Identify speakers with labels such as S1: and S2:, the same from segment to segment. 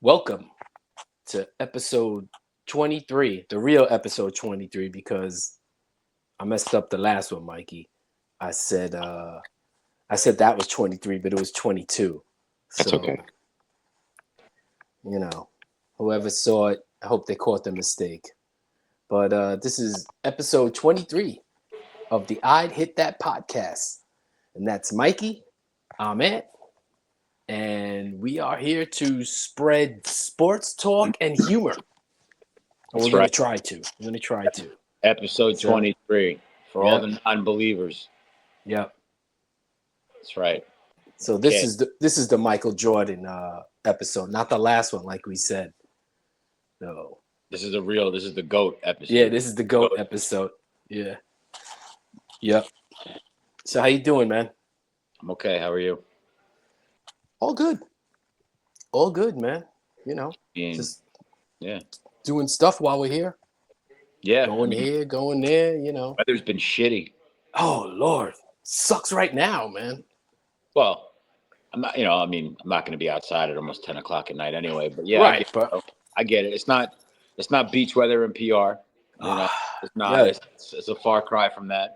S1: Welcome to episode 23, the real episode 23, because I messed up the last one, Mikey. I said that was 23, but it was 22.
S2: That's
S1: So,
S2: okay.
S1: whoever saw it, I hope they caught the mistake. But this is episode 23 of the I'd Hit That podcast. And that's Mikey, Ahmed, and we are here to spread sports talk and humor. And we're going to try to. We're going to try to.
S2: Episode 23 for all the non-believers.
S1: Yep.
S2: That's right.
S1: So this is the Michael Jordan episode, not the last one, like we said. No.
S2: This is the GOAT episode.
S1: Yeah, this is the GOAT episode. Yeah. Yep. So how you doing, man?
S2: I'm okay. How are you?
S1: All good. All good, man. Just doing stuff while we're here.
S2: Yeah.
S1: Going here, going there,
S2: Weather's been shitty.
S1: Oh, Lord. Sucks right now, man.
S2: Well, I'm not going to be outside at almost 10 o'clock at night anyway. But yeah,
S1: right,
S2: I get it. It's not beach weather in PR. It's not. Yeah. It's a far cry from that.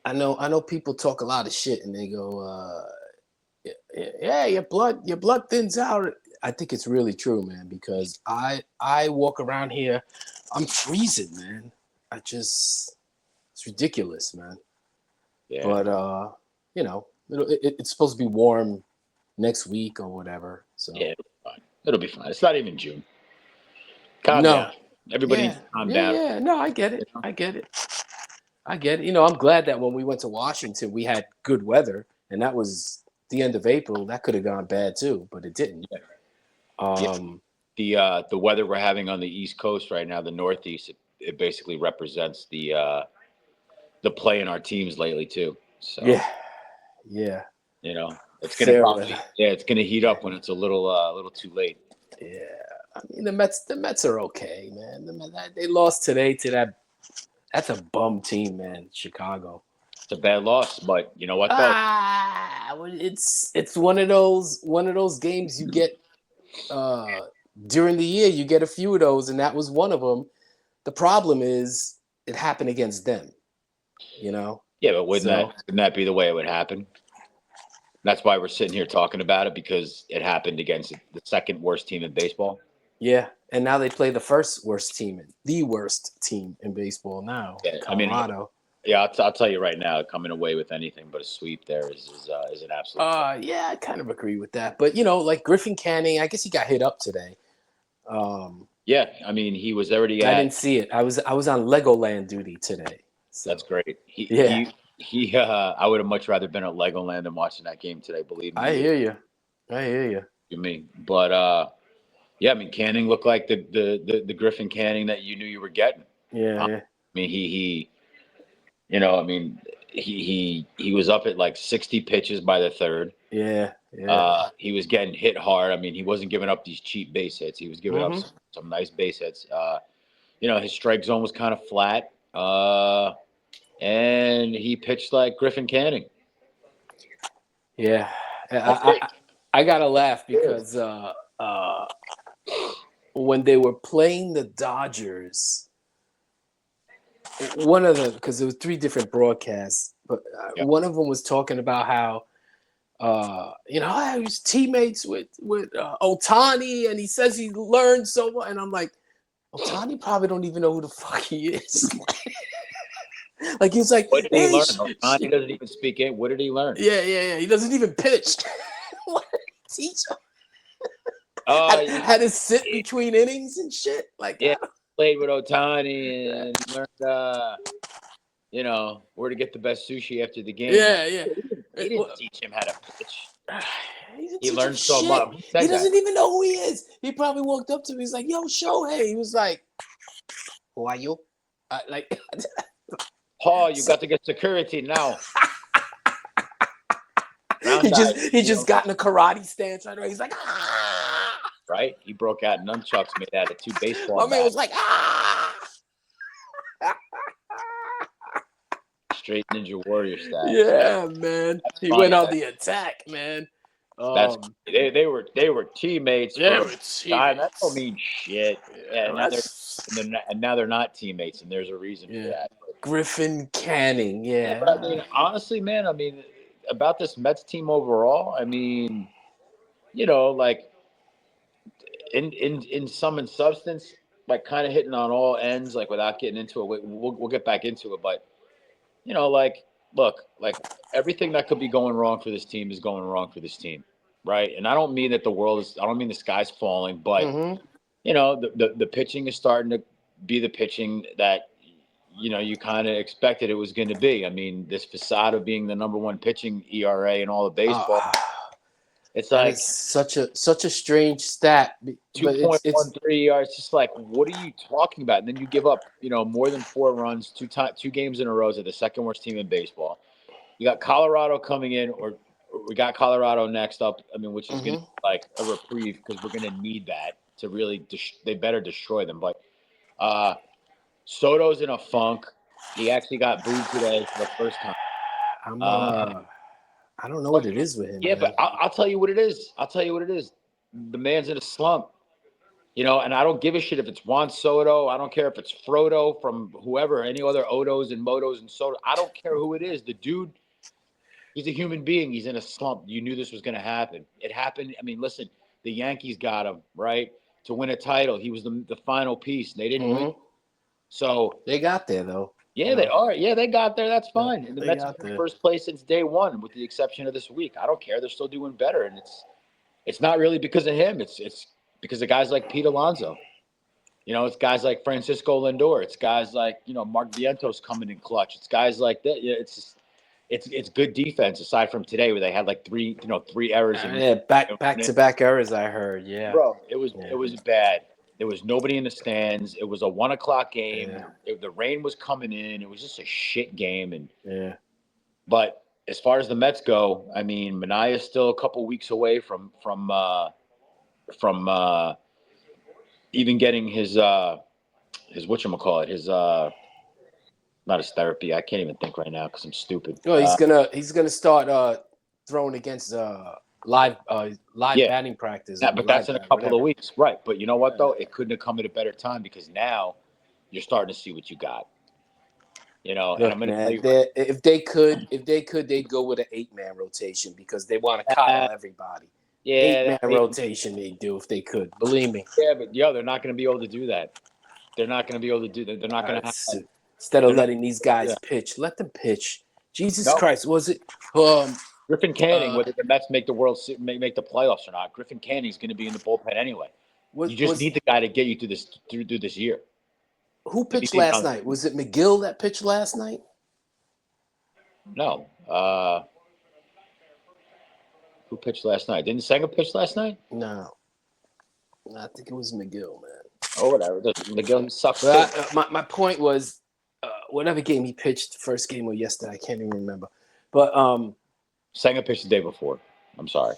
S1: I know people talk a lot of shit and they go, yeah, your blood thins out. I think it's really true, man, because I walk around here, I'm freezing, man. It's ridiculous, man. Yeah. But it's supposed to be warm next week or whatever. So
S2: yeah, it'll be fine. It's not even June. Calm down. Everybody needs to calm down.
S1: Yeah, no, I get it. I get it. I'm glad that when we went to Washington, we had good weather, and that was the end of April. That could have gone bad too, but it didn't.
S2: Yeah. The weather we're having on the East Coast right now, the Northeast, it basically represents the play in our teams lately too. So
S1: yeah.
S2: It's gonna heat up when it's a little too late.
S1: Yeah, I mean the Mets are okay, man. They lost today to that. That's a bum team, man. Chicago.
S2: It's a bad loss, but you know what though?
S1: It's one of those games you get during the year. You get a few of those, and that was one of them. The problem is it happened against them. Yeah,
S2: but wouldn't that be the way it would happen? That's why we're sitting here talking about it, because it happened against the second worst team in baseball.
S1: Yeah, and now they play the first worst team, the worst team in baseball now.
S2: Yeah,
S1: Alvarado.
S2: I'll tell you right now, coming away with anything but a sweep there is an absolute.
S1: Yeah, I kind of agree with that, but like Griffin Canning, I guess he got hit up today.
S2: Yeah, I mean he was already.
S1: I didn't see it. I was on Legoland duty today. So.
S2: That's great. He I would have much rather been at Legoland than watching that game today. Believe me.
S1: I hear you.
S2: You mean, but yeah, I mean Canning looked like the Griffin Canning that you knew you were getting.
S1: Yeah.
S2: I mean he was up at like 60 pitches by the third.
S1: Yeah.
S2: He was getting hit hard. I mean, he wasn't giving up these cheap base hits. He was giving up some nice base hits. His strike zone was kind of flat. And he pitched like Griffin Canning.
S1: Yeah. I gotta laugh because when they were playing the Dodgers, because there were 3 different broadcasts, but one of them was talking about how he was teammates with Ohtani, and he says he learned so much, and I'm like, Ohtani probably don't even know who the fuck he is. Like he's like,
S2: what did he learn? Ohtani doesn't even speak it. What did he learn?
S1: Yeah. He doesn't even pitch. What did he teach him? Had to sit between innings and shit. Like
S2: played with Ohtani and learned, where to get the best sushi after the game.
S1: Yeah.
S2: He didn't teach him how to pitch. He learned so much.
S1: He doesn't even know who he is. He probably walked up to me. He's like, "Yo, Shohei." He was like, "Who are you?"
S2: Oh, you got to get security now.
S1: he just got in a karate stance right there. He's like, ah.
S2: Right? He broke out nunchucks made out of 2 baseball
S1: bats. My man was like, ah.
S2: Straight Ninja Warrior style.
S1: Yeah, man. He went on the attack, man.
S2: That's
S1: Um,
S2: they were teammates
S1: yeah,
S2: for a
S1: it's
S2: time. That don't
S1: teammates.
S2: mean shit. Yeah,
S1: Yeah,
S2: and now they're not teammates, and there's a reason for
S1: yeah.
S2: that.
S1: Griffin Canning,
S2: Yeah, but I
S1: yeah.
S2: mean, honestly, man, I mean, about this Mets team overall, I mean, you know, like in sum and substance, like kind of hitting on all ends, like without getting into it. We'll get back into it, but you know, like look, like everything that could be going wrong for this team is going wrong for this team, right? And I don't mean that I don't mean the sky's falling, but
S1: Mm-hmm.
S2: you know, the pitching is starting to be the pitching that you know you kind of expected it was going to be. I mean, this facade of being the number one pitching ERA in all of baseball,
S1: Uh,
S2: it's
S1: that
S2: like
S1: is such a strange stat, but it's
S2: 2.13 yards. Just like, what are you talking about? And then you give up, you know, more than 4 runs, two games in a row to the second worst team in baseball. You got Colorado coming in, or we got Colorado next up. I mean, which is going to
S1: mm-hmm.
S2: be like a reprieve because we're going to need that to really. They better destroy them. But Soto's in a funk. He actually got booed today for the first time.
S1: I'm
S2: Uh,
S1: I don't know what it is with him,
S2: yeah,
S1: man.
S2: but I'll tell you what it is. I'll tell you what it is. The man's in a slump. You know, and I don't give a shit if it's Juan Soto. I don't care if it's Frodo from whoever, any other Odos and Motos and Soto. I don't care who it is. The dude, he's a human being. He's in a slump. You knew this was going to happen. It happened. I mean, listen, the Yankees got him, right? To win a title. He was the final piece. They didn't win.
S1: Mm-hmm.
S2: So,
S1: They got there though.
S2: yeah, they are. Yeah, they got there. That's
S1: Yeah,
S2: fine. And the
S1: they
S2: Mets have
S1: got
S2: been in
S1: there.
S2: first place since day one, with the exception of this week. I don't care. They're still doing better. And it's not really because of him. It's because of guys like Pete Alonso. You know, it's guys like Francisco Lindor. It's guys like, you know, Mark Vientos coming in clutch. It's guys like that. Yeah, it's just, it's good defense aside from today where they had like three errors in
S1: Yeah, back to back errors. I heard. Yeah,
S2: bro.
S1: yeah,
S2: It was bad. There was nobody in the stands. It was a 1 o'clock game.
S1: yeah,
S2: The rain was coming in. It was just a shit game.
S1: yeah.
S2: But as far as the Mets go, I mean, Manaea's still a couple weeks away from even getting his whatchamacallit, his not his therapy. I can't even think right now because I'm stupid.
S1: Well, he's gonna start throwing against live
S2: Yeah,
S1: batting practice.
S2: but that's in a couple of
S1: Whatever.
S2: weeks, right? But you know what
S1: Yeah.
S2: though? It couldn't have come at a better time because now you're starting to see what you got. You know, and I'm
S1: Look,
S2: going to tell
S1: man,
S2: you right.
S1: they'd go with an 8-man rotation because they want to coddle everybody.
S2: Yeah,
S1: 8-man rotation they do if they could. Believe me.
S2: yeah, but they're not going to be able to do that. They're not going to be able to do that. They're not going to have that.
S1: Instead of
S2: They're not
S1: letting these
S2: gonna do
S1: guys
S2: that.
S1: pitch, let them pitch. Jesus
S2: No,
S1: Christ, was it?
S2: Griffin Canning,
S1: Uh,
S2: whether the Mets make the make the playoffs or not, Griffin Canning's going to be in the bullpen anyway. You just
S1: was
S2: need the guy to get you through this year.
S1: who
S2: If
S1: pitched
S2: he's
S1: last
S2: on,
S1: night? Was it McGill that pitched last night?
S2: no, who pitched last night? Didn't Senga pitch last night?
S1: No, I think it was McGill, man.
S2: Oh, whatever. McGill sucks too.
S1: But my point was, whatever game he pitched, first game or yesterday, I can't even remember. But
S2: Senga pitched the day before. I'm sorry.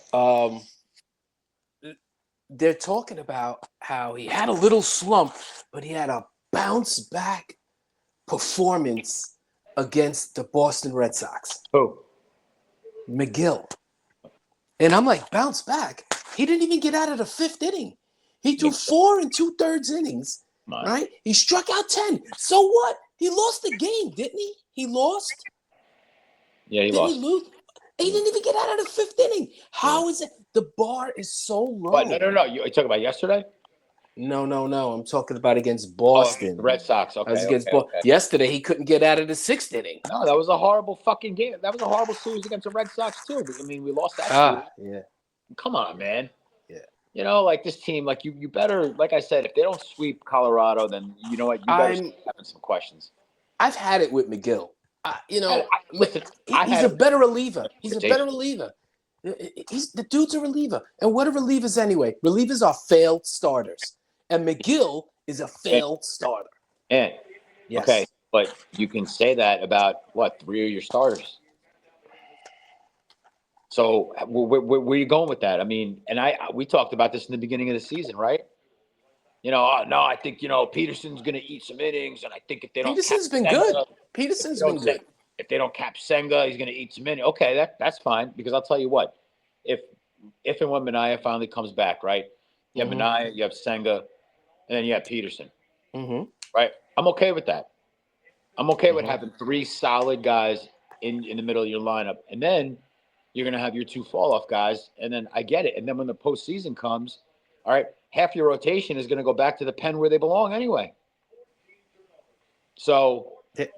S1: They're talking about how he had a little slump, but he had a bounce back performance against the Boston Red Sox.
S2: Who?
S1: McGill. And I'm like, bounce back? He didn't even get out of the fifth inning. He threw 4 2/3 innings, right? He struck out 10. So what? He lost the game, didn't he? He lost?
S2: Yeah, he
S1: Didn't
S2: lost.
S1: he lose? He didn't even get out of the fifth inning. How is it? The bar is so low.
S2: What? No. You talking about yesterday?
S1: No. I'm talking about against
S2: Oh,
S1: Boston.
S2: the Red Sox. Okay.
S1: Yesterday, he couldn't get out of the sixth inning.
S2: No, that was a horrible fucking game. That was a horrible series against the Red Sox too. I mean, we lost that series.
S1: Yeah.
S2: Come on, man.
S1: Yeah.
S2: You know, like this team, like you better, like I said, if they don't sweep Colorado, then you know what, you better start having some questions.
S1: I've had it with McGill.
S2: Listen,
S1: he's a better reliever. He's a better reliever. The dude's a reliever. And what are relievers anyway? Relievers are failed starters. And McGill is a failed starter.
S2: And
S1: yes.
S2: Okay, but you can say that about what, 3 of your starters. So where are you going with that? I mean, and we talked about this in the beginning of the season, right? You know, no, I think, you know, Peterson's going to eat some innings, and I think if they don't,
S1: Peterson's been good. Peterson's been good.
S2: If they don't cap Senga, he's going to eat some innings. Okay, that's fine, because I'll tell you what, if if and when Minaya finally comes back, right? You have Minaya, you have Senga, and then you have Peterson, right? I'm okay with that. I'm okay with having 3 solid guys in the middle of your lineup, and then you're going to have your 2 fall-off guys, and then I get it. And then when the postseason comes, all right, half your rotation is going to go back to the pen where they belong anyway. So
S1: they're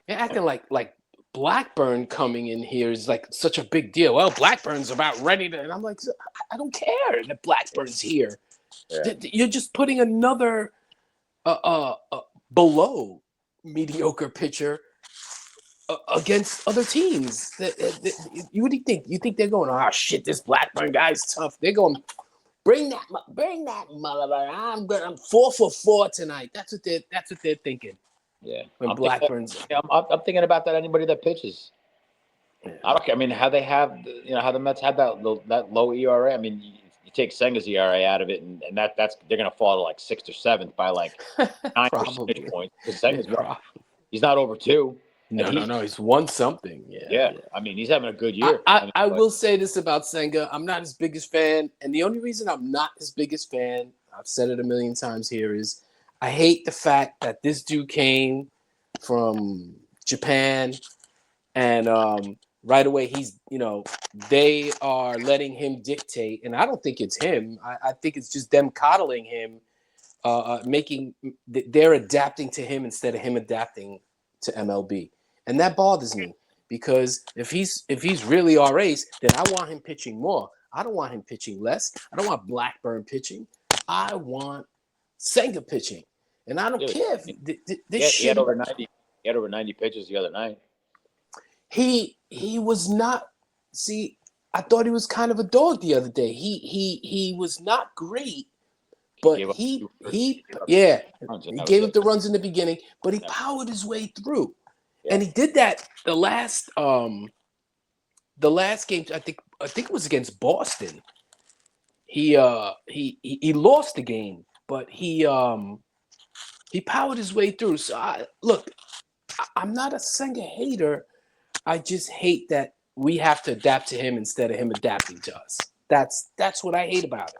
S1: acting like Blackburn coming in here is like such a big deal. Well, Blackburn's about ready to, and I'm like, I don't care that Blackburn's here.
S2: Yeah.
S1: You're just putting another below mediocre pitcher against other teams. What do you think? You think they're going, oh shit, this Blackburn guy's tough? They're going, bring that motherfucker. I'm 4 for 4 tonight. That's what they're thinking.
S2: Yeah,
S1: When Blackburn's,
S2: I'm thinking about that. Anybody that pitches, I don't care. I mean, how they have, how the Mets had that low ERA. I mean, you take Senga's ERA out of it, and that's they're gonna fall to like 6th or 7th by like 9 percentage points. Because Senga's he's not over 2.
S1: No, he's won something. Yeah.
S2: I mean, he's having a good year.
S1: I will say this about Senga. I'm not his biggest fan, and the only reason I'm not his biggest fan, I've said it a million times here, is I hate the fact that this dude came from Japan and right away he's, they are letting him dictate. And I don't think it's him. I think it's just them coddling him, they're adapting to him instead of him adapting to MLB. And that bothers me because if he's really our ace, then I want him pitching more. I don't want him pitching less. I don't want Blackburn pitching. I want Senga pitching. And I don't care if
S2: he had over 90. He had over 90 pitches the other night.
S1: He was not. See, I thought he was kind of a dog the other day. He was not great, but he gave up the runs in the beginning, but he powered his way through, and he did that the last game. I think it was against Boston. He lost the game, but he powered his way through. So I'm not a Senga hater. I just hate that we have to adapt to him instead of him adapting to us. That's what I hate about it.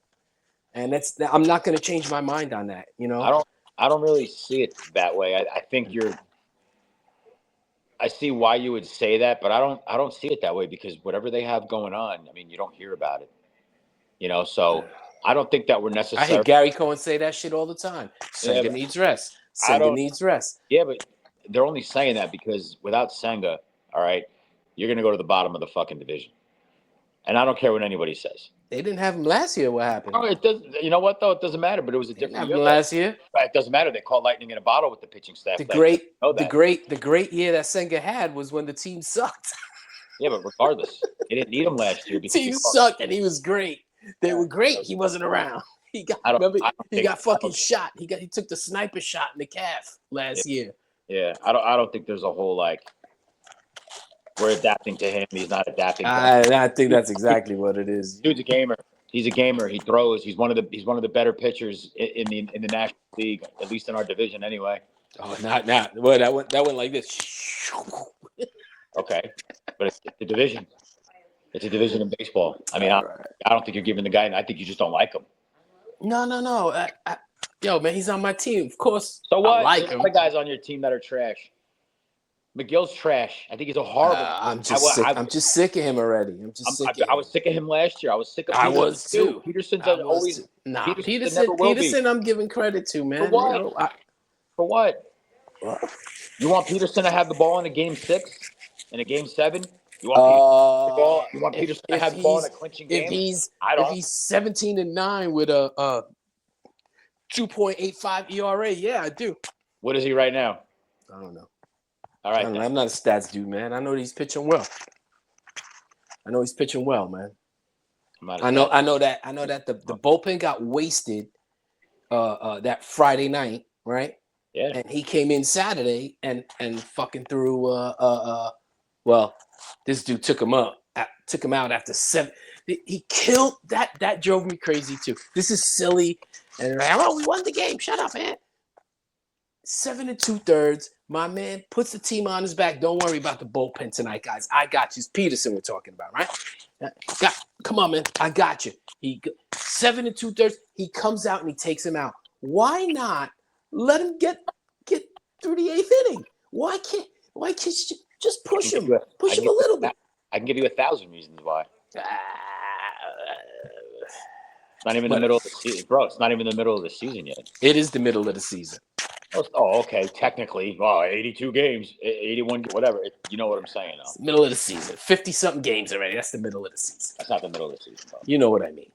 S1: And I'm not going to change my mind on that.
S2: I don't really see it that way. I think I see why you would say that, but I don't see it that way because whatever they have going on, I mean, you don't hear about it. So I don't think that we're necessary.
S1: I hear Gary Cohen say that shit all the time. Senga needs rest. Senga needs rest.
S2: Yeah, but they're only saying that because without Senga, all right, you're going to go to the bottom of the fucking division. And I don't care what anybody says.
S1: They didn't have him last year. What happened?
S2: Oh, it does. You know what, though? It doesn't matter, but it was a different year.
S1: Last year?
S2: Right, it doesn't matter. They caught lightning in a bottle with the pitching staff.
S1: The great year that Senga had was when the team sucked.
S2: Yeah, but regardless, they didn't need him last year.
S1: The team sucked, and he was great. They were great. He wasn't around. He got fucking shot. He took the sniper shot in the calf last year.
S2: Yeah, I don't think there's a whole we're adapting to him. He's not adapting.
S1: I think that's exactly what it is.
S2: Dude's a gamer. He's a gamer. He throws. He's one of the better pitchers in the National League, at least in our division, anyway.
S1: Oh, not. Well, that went like this.
S2: Okay, but it's the division. It's a division in baseball. I mean, I don't think you're giving the guy. I think you just don't like him.
S1: No. Yo, man, he's on my team. Of course.
S2: So what?
S1: I like
S2: There's
S1: him.
S2: other guys on your team that are trash. McGill's trash. I think he's a horrible.
S1: I'm just sick of him already.
S2: I was sick of him last year. I was sick of.
S1: I was too.
S2: Peterson's always.
S1: Peterson, I'm giving credit to, man.
S2: For what? For what? You want Peterson to have the ball in a game 6, in a game 7? You want Peterson to have the ball in a clinching game?
S1: If he's 17-9 with a 2.85 ERA, yeah, I do.
S2: What is he right now?
S1: I don't know.
S2: All right,
S1: I'm not a stats dude, man. I know he's pitching well. Man. I know that the bullpen got wasted that Friday night, right?
S2: Yeah.
S1: And he came in Saturday and fucking threw well, this dude took him out after 7. He killed that. That drove me crazy too. This is silly. And we won the game. Shut up, man. 7 2/3. My man puts the team on his back. Don't worry about the bullpen tonight, guys. I got you. It's Peterson we're talking about, right? Come on, man. I got you. 7 2/3. He comes out and he takes him out. Why not let him get through the 8th inning? Why can't you just push him? Push him a little bit.
S2: I can give you 1,000 reasons why. It's not even the middle of the season, bro. It's not even the middle of the season yet.
S1: It is the middle of the season.
S2: Oh, okay. Technically, 82 games, 81, whatever. You know what I'm saying, though.
S1: It's the middle of the season. 50-something games already. That's the middle of the season.
S2: That's not the middle of the season, bro.
S1: You know what I mean.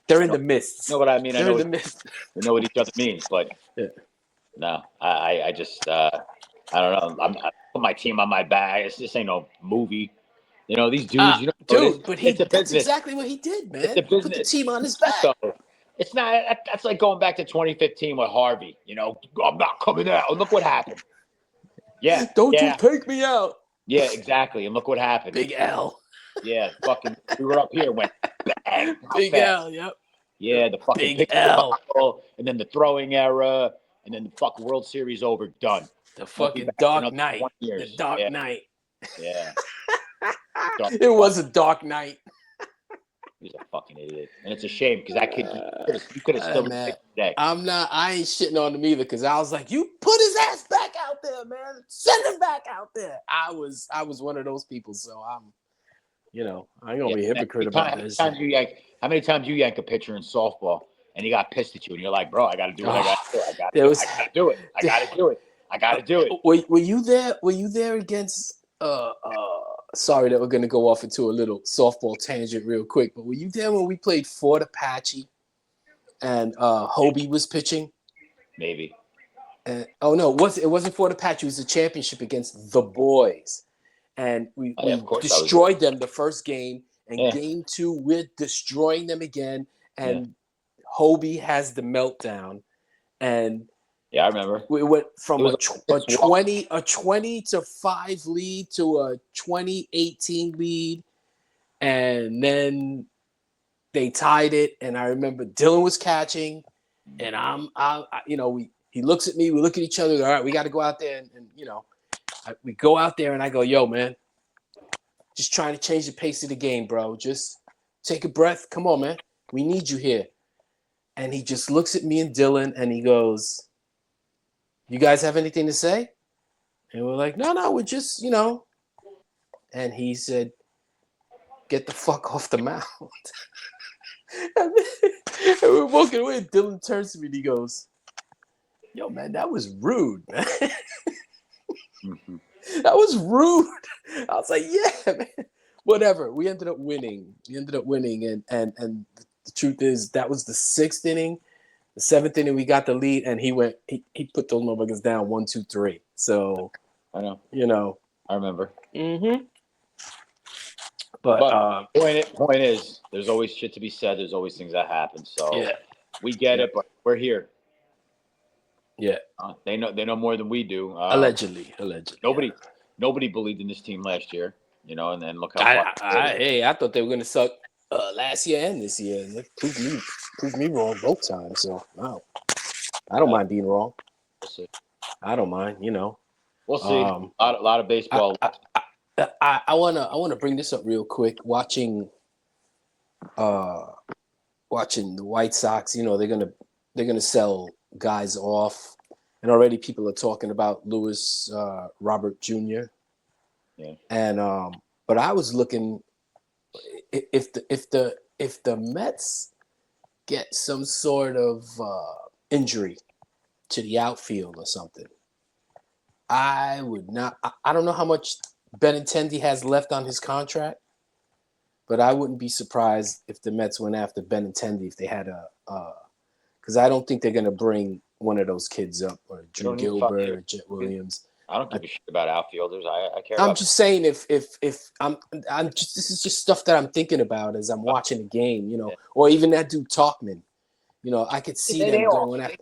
S1: They're in the mist.
S2: You know what I mean?
S1: They're in the mist.
S2: We know what each other means, but no, I just I don't know. I put my team on my back. This ain't no movie. You know, these dudes,
S1: but that's exactly what he did, man.
S2: It's a business.
S1: Put the team on his back.
S2: So, it's not. That's like going back to 2015 with Harvey. You know, I'm not coming out. Look what happened. Yeah.
S1: Don't you take me out.
S2: Yeah, exactly. And look what happened.
S1: Big L.
S2: Yeah, fucking. We were up here, went bang.
S1: Big L. Yep.
S2: Yeah, the fucking
S1: Big L.
S2: And then the throwing era, and then the fucking World Series over, done.
S1: The fucking Dark Knight. The Dark Knight.
S2: Yeah.
S1: It was a dark night.
S2: He's a fucking idiot, and it's a shame because that kid, you could have still been today.
S1: I ain't shitting on him either because I was like, you put his ass back out there, man. Send him back out there. I was one of those people, so I'm, I ain't gonna be a hypocrite about this.
S2: How many times you yank a pitcher in softball and he got pissed at you, and you're like, bro, I got to do what I got to do. I got to do it. I got to do it.
S1: Were you there? Were you there against? Sorry that we're going to go off into a little softball tangent real quick, but were you there when we played Fort Apache and Hobie was pitching?
S2: Maybe.
S1: No, it wasn't Fort Apache. It was a championship against the boys. And we destroyed them the first game. And game 2, we're destroying them again. And Hobie has the meltdown. And
S2: yeah, I remember.
S1: We went from a 20 to 5 lead to a 20-18 lead, and then they tied it. And I remember Dylan was catching, and he looks at me. We look at each other. All right, we got to go out there, and we go out there, and I go, yo, man, just trying to change the pace of the game, bro. Just take a breath. Come on, man. We need you here. And he just looks at me and Dylan, and he goes, you guys have anything to say? And we're like, no, we're just, And he said, get the fuck off the mound. And we're walking away. And Dylan turns to me and he goes, yo, man, that was rude, man.
S2: Mm-hmm.
S1: That was rude. I was like, yeah, man. Whatever. We ended up winning. And the truth is that was the 6th inning. The 7th inning, we got the lead, and he put those motherfuckers down 1, 2, 3. So
S2: I know. I remember.
S1: Mm-hmm.
S2: But point is, there's always shit to be said. There's always things that happen. So we get it, but we're here.
S1: Yeah.
S2: They know more than we do.
S1: Allegedly.
S2: Nobody believed in this team last year. And then look how
S1: I thought they were gonna suck last year and this year. And proved me wrong both times. So wow. I don't mind being wrong.
S2: We'll see.
S1: I don't mind,
S2: We'll see. A lot of baseball.
S1: I wanna bring this up real quick. Watching the White Sox, they're gonna sell guys off, and already people are talking about Lewis Robert Jr.
S2: Yeah.
S1: And but I was looking if the Mets get some sort of injury to the outfield or something, I would not. I don't know how much Benintendi has left on his contract, but I wouldn't be surprised if the Mets went after Benintendi if they had because I don't think they're going to bring one of those kids up, or Drew Gilbert or Jet Williams.
S2: I don't give a shit about outfielders. I care.
S1: I'm just saying if I'm just, this is just stuff that I'm thinking about as I'm watching a game, or even that dude Talkman, I could see them going after.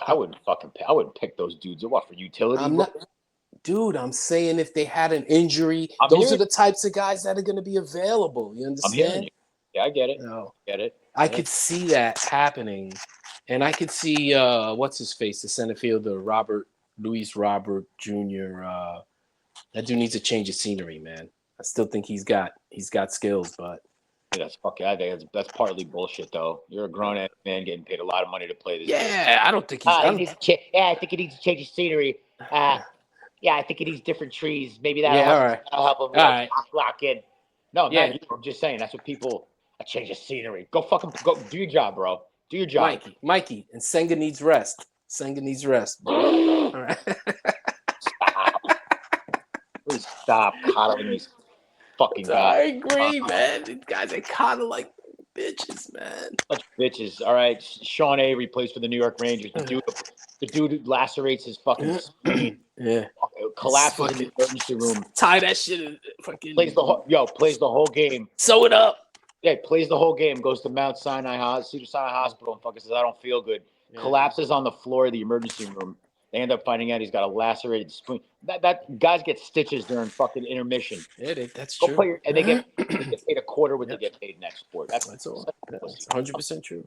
S2: I wouldn't pick those dudes up for utility.
S1: I'm saying if they had an injury, those are the types of guys that are going to be available. You understand?
S2: I'm hearing you. Yeah, I get it. Get it.
S1: I could see that happening, and I could see what's his face, the center fielder, Robert Luis Robert Jr. That dude needs to change his scenery, man. I still think he's got skills, but
S2: That's fucking. I think that's partly bullshit, though. You're a grown ass man getting paid a lot of money to play this game.
S1: yeah, I don't think he's. I
S2: I think he needs to change his scenery. Yeah, I think he needs different trees. Maybe
S1: all right.
S2: that'll help him.
S1: All right.
S2: Lock in. No,
S1: Yeah.
S2: not you. I'm just saying that's what people. I change the scenery. Go do your job, bro. Do your job.
S1: Mikey, and Senga needs rest. Senga needs rest, bro. All right.
S2: Please stop coddling these fucking guys.
S1: I agree, man. These guys are kind of like bitches, man.
S2: Bunch of bitches. All right, Sean Avery plays for the New York Rangers. The dude who lacerates his fucking spleen.
S1: Yeah.
S2: Collapses in the emergency room.
S1: Tie that shit in fucking.
S2: Plays the whole game.
S1: Sew it up.
S2: Yeah, plays the whole game. Goes to Mount Sinai Cedar Sinai Hospital and fucking says, "I don't feel good." Yeah. Collapses on the floor of the emergency room. They end up finding out he's got a lacerated spleen. That guys get stitches during fucking intermission.
S1: Yeah, that's true.
S2: And they get paid a quarter what they get paid next sport. That's
S1: all. That's 100% true.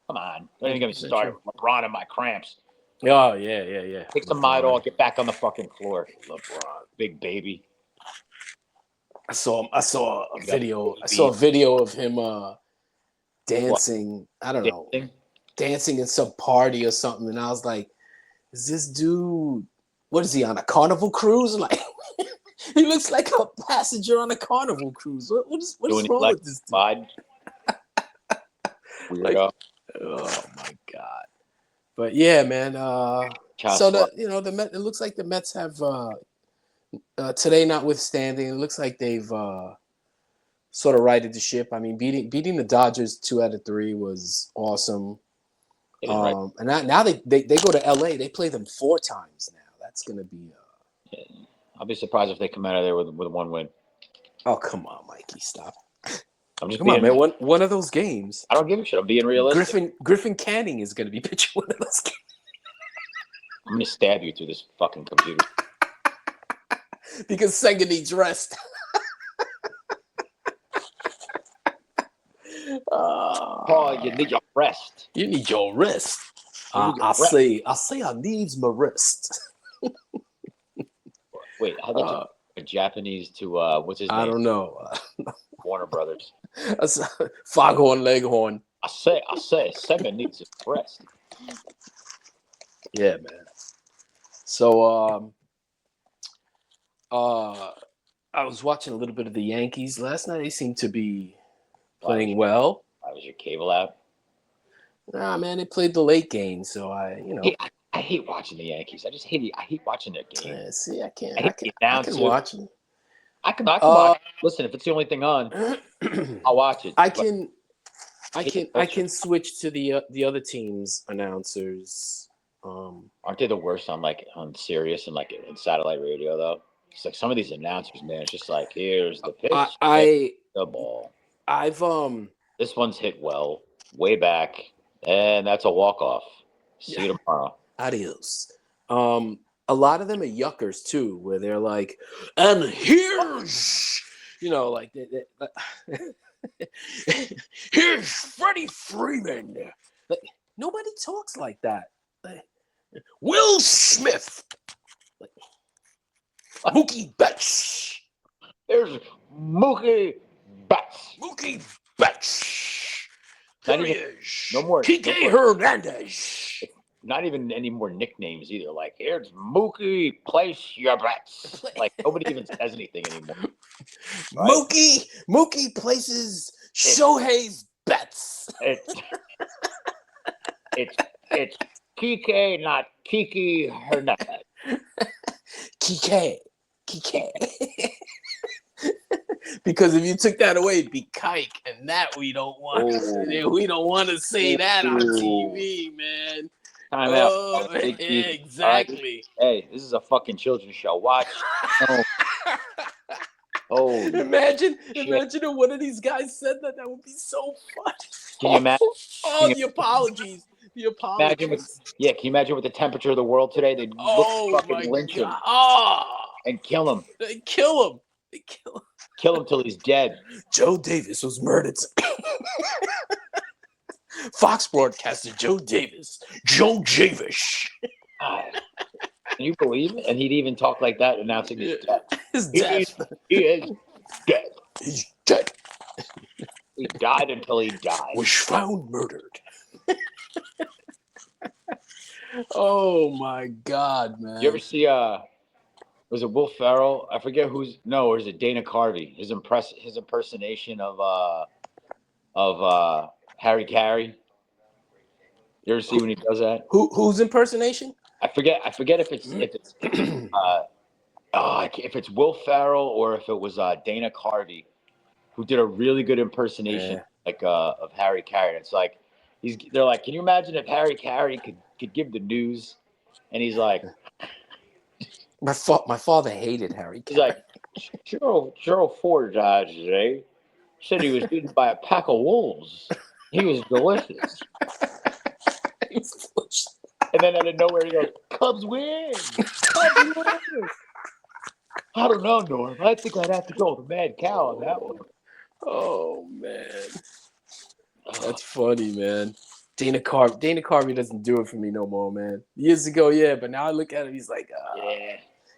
S2: Come on, don't even get me started. LeBron and my cramps.
S1: Oh yeah.
S2: Take some Midol, get back on the fucking floor. LeBron, big baby.
S1: I saw a video. I saw a video of him dancing. What? I don't know, dancing in some party or something, and I was like, "Is this dude? What is he on a carnival cruise? Like, he looks like a passenger on a carnival cruise. What is wrong with this dude?"
S2: Weirdo.
S1: Oh my god! But yeah, man. So the Mets. It looks like the Mets have. Today, notwithstanding, it looks like they've sort of righted the ship. I mean, beating the Dodgers 2 out of 3 was awesome. And now they go to LA. They play them 4 times now. That's gonna be.
S2: I'll be surprised if they come out of there with 1 win.
S1: Oh come on, Mikey, stop!
S2: I'm just
S1: come on, man. One of those games.
S2: I don't give a shit. I'm being realistic.
S1: Griffin Canning is gonna be pitching one of those games.
S2: I'm gonna stab you through this fucking computer.
S1: Because Senga needs rest.
S2: Paul, you need your rest.
S1: You need your rest. I say I needs my rest.
S2: Wait, how about a Japanese to what's his name?
S1: I don't know.
S2: Warner Brothers.
S1: Foghorn Leghorn.
S2: I say, Senga needs his rest.
S1: Yeah, man. So I was watching a little bit of the Yankees last night. They seem to be playing well.
S2: Why was your cable out?
S1: Nah, man, they played the late game, so I
S2: hate watching the Yankees. I hate watching their game.
S1: Yeah, see, I can
S2: watch them. I can watch. Listen, if it's the only thing on, I'll watch it.
S1: I can switch to the other team's announcers.
S2: Aren't they the worst on Sirius and in satellite radio though? It's like some of these announcers, man. It's just like, here's the pitch, the ball.
S1: This
S2: one's hit well, way back, and that's a walk-off. See you tomorrow.
S1: Adios. A lot of them are yuckers too, where they're like, and here's, here's Freddie Freeman. Like, nobody talks like that. Will Smith. Mookie Betts.
S2: There's Mookie Betts.
S1: Mookie Betts.
S2: No more.
S1: Kike Hernandez.
S2: Not even any more nicknames either. Like, here's Mookie, place your bets. Like, nobody even says anything anymore. Right?
S1: Mookie places Shohei's bets.
S2: It's Kike, not Kiki Hernandez.
S1: Kike. Because if you took that away, it'd be Kike, and that we don't want. We don't want to say that on TV, man.
S2: Time out.
S1: Yeah, exactly.
S2: Hey, this is a fucking children's show. Watch.
S1: Imagine if one of these guys said that. That would be so funny.
S2: Can you imagine?
S1: The apologies.
S2: Can you imagine with the temperature of the world today? They'd fucking lynch him. And kill him.
S1: They kill him.
S2: Kill him till he's dead.
S1: Joe Davis was murdered. Fox broadcaster Joe Davis. Joe Javish.
S2: And Can you believe it? And he'd even talk like that, announcing his death.
S1: His
S2: He
S1: death.
S2: is dead.
S1: He's dead.
S2: He died until he died.
S1: Was found murdered. Oh my God, man!
S2: You ever see was it Will Ferrell? I forget or is it Dana Carvey? His impersonation of Harry Carey. You ever see when he does that?
S1: Whose impersonation?
S2: I forget if it's if it's Will Ferrell or if it was Dana Carvey, who did a really good impersonation of Harry Carey. It's like they're like, can you imagine if Harry Carey could give the news, and he's like,
S1: My father hated Harry
S2: he's
S1: Carey.
S2: like, Gerald Ford died today. Said he was eaten by a pack of wolves. He was delicious. And then out of nowhere he goes, Cubs win. Cubs win. I don't know, Norm. I think I'd have to go with a mad cow on that one.
S1: Oh man, that's funny, man. Dana Carvey doesn't do it for me no more, man. Years ago, yeah, but now I look at him, he's like,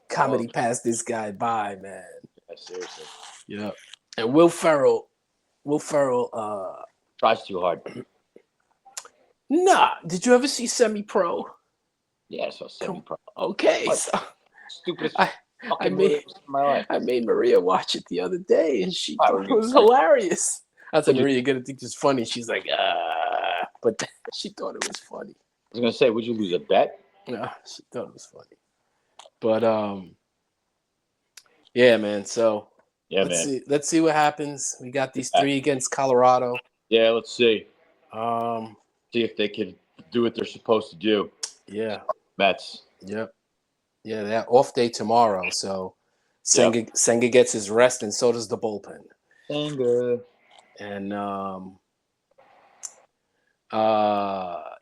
S1: comedy passed this guy by, man.
S2: Yeah, seriously.
S1: Yeah. And Will Ferrell,
S2: tries too hard.
S1: Nah. Did you ever see Semi Pro?
S2: Yeah, so Semi-Pro.
S1: Okay, so
S2: stupidest
S1: I made Maria watch it the other day, and she thought it was hilarious. I said, Maria, you're gonna think this is funny. She's like, but she thought it was funny.
S2: I was gonna say, would you lose a bet?
S1: No, she thought it was funny. But yeah, man. So let's see what happens. We got these 3 against Colorado.
S2: Yeah, let's see. See if they can do what they're supposed to do.
S1: Yeah.
S2: Mets.
S1: Yep. Yeah, they're off day tomorrow, so Senga gets his rest, and so does the bullpen.
S2: Senga.
S1: And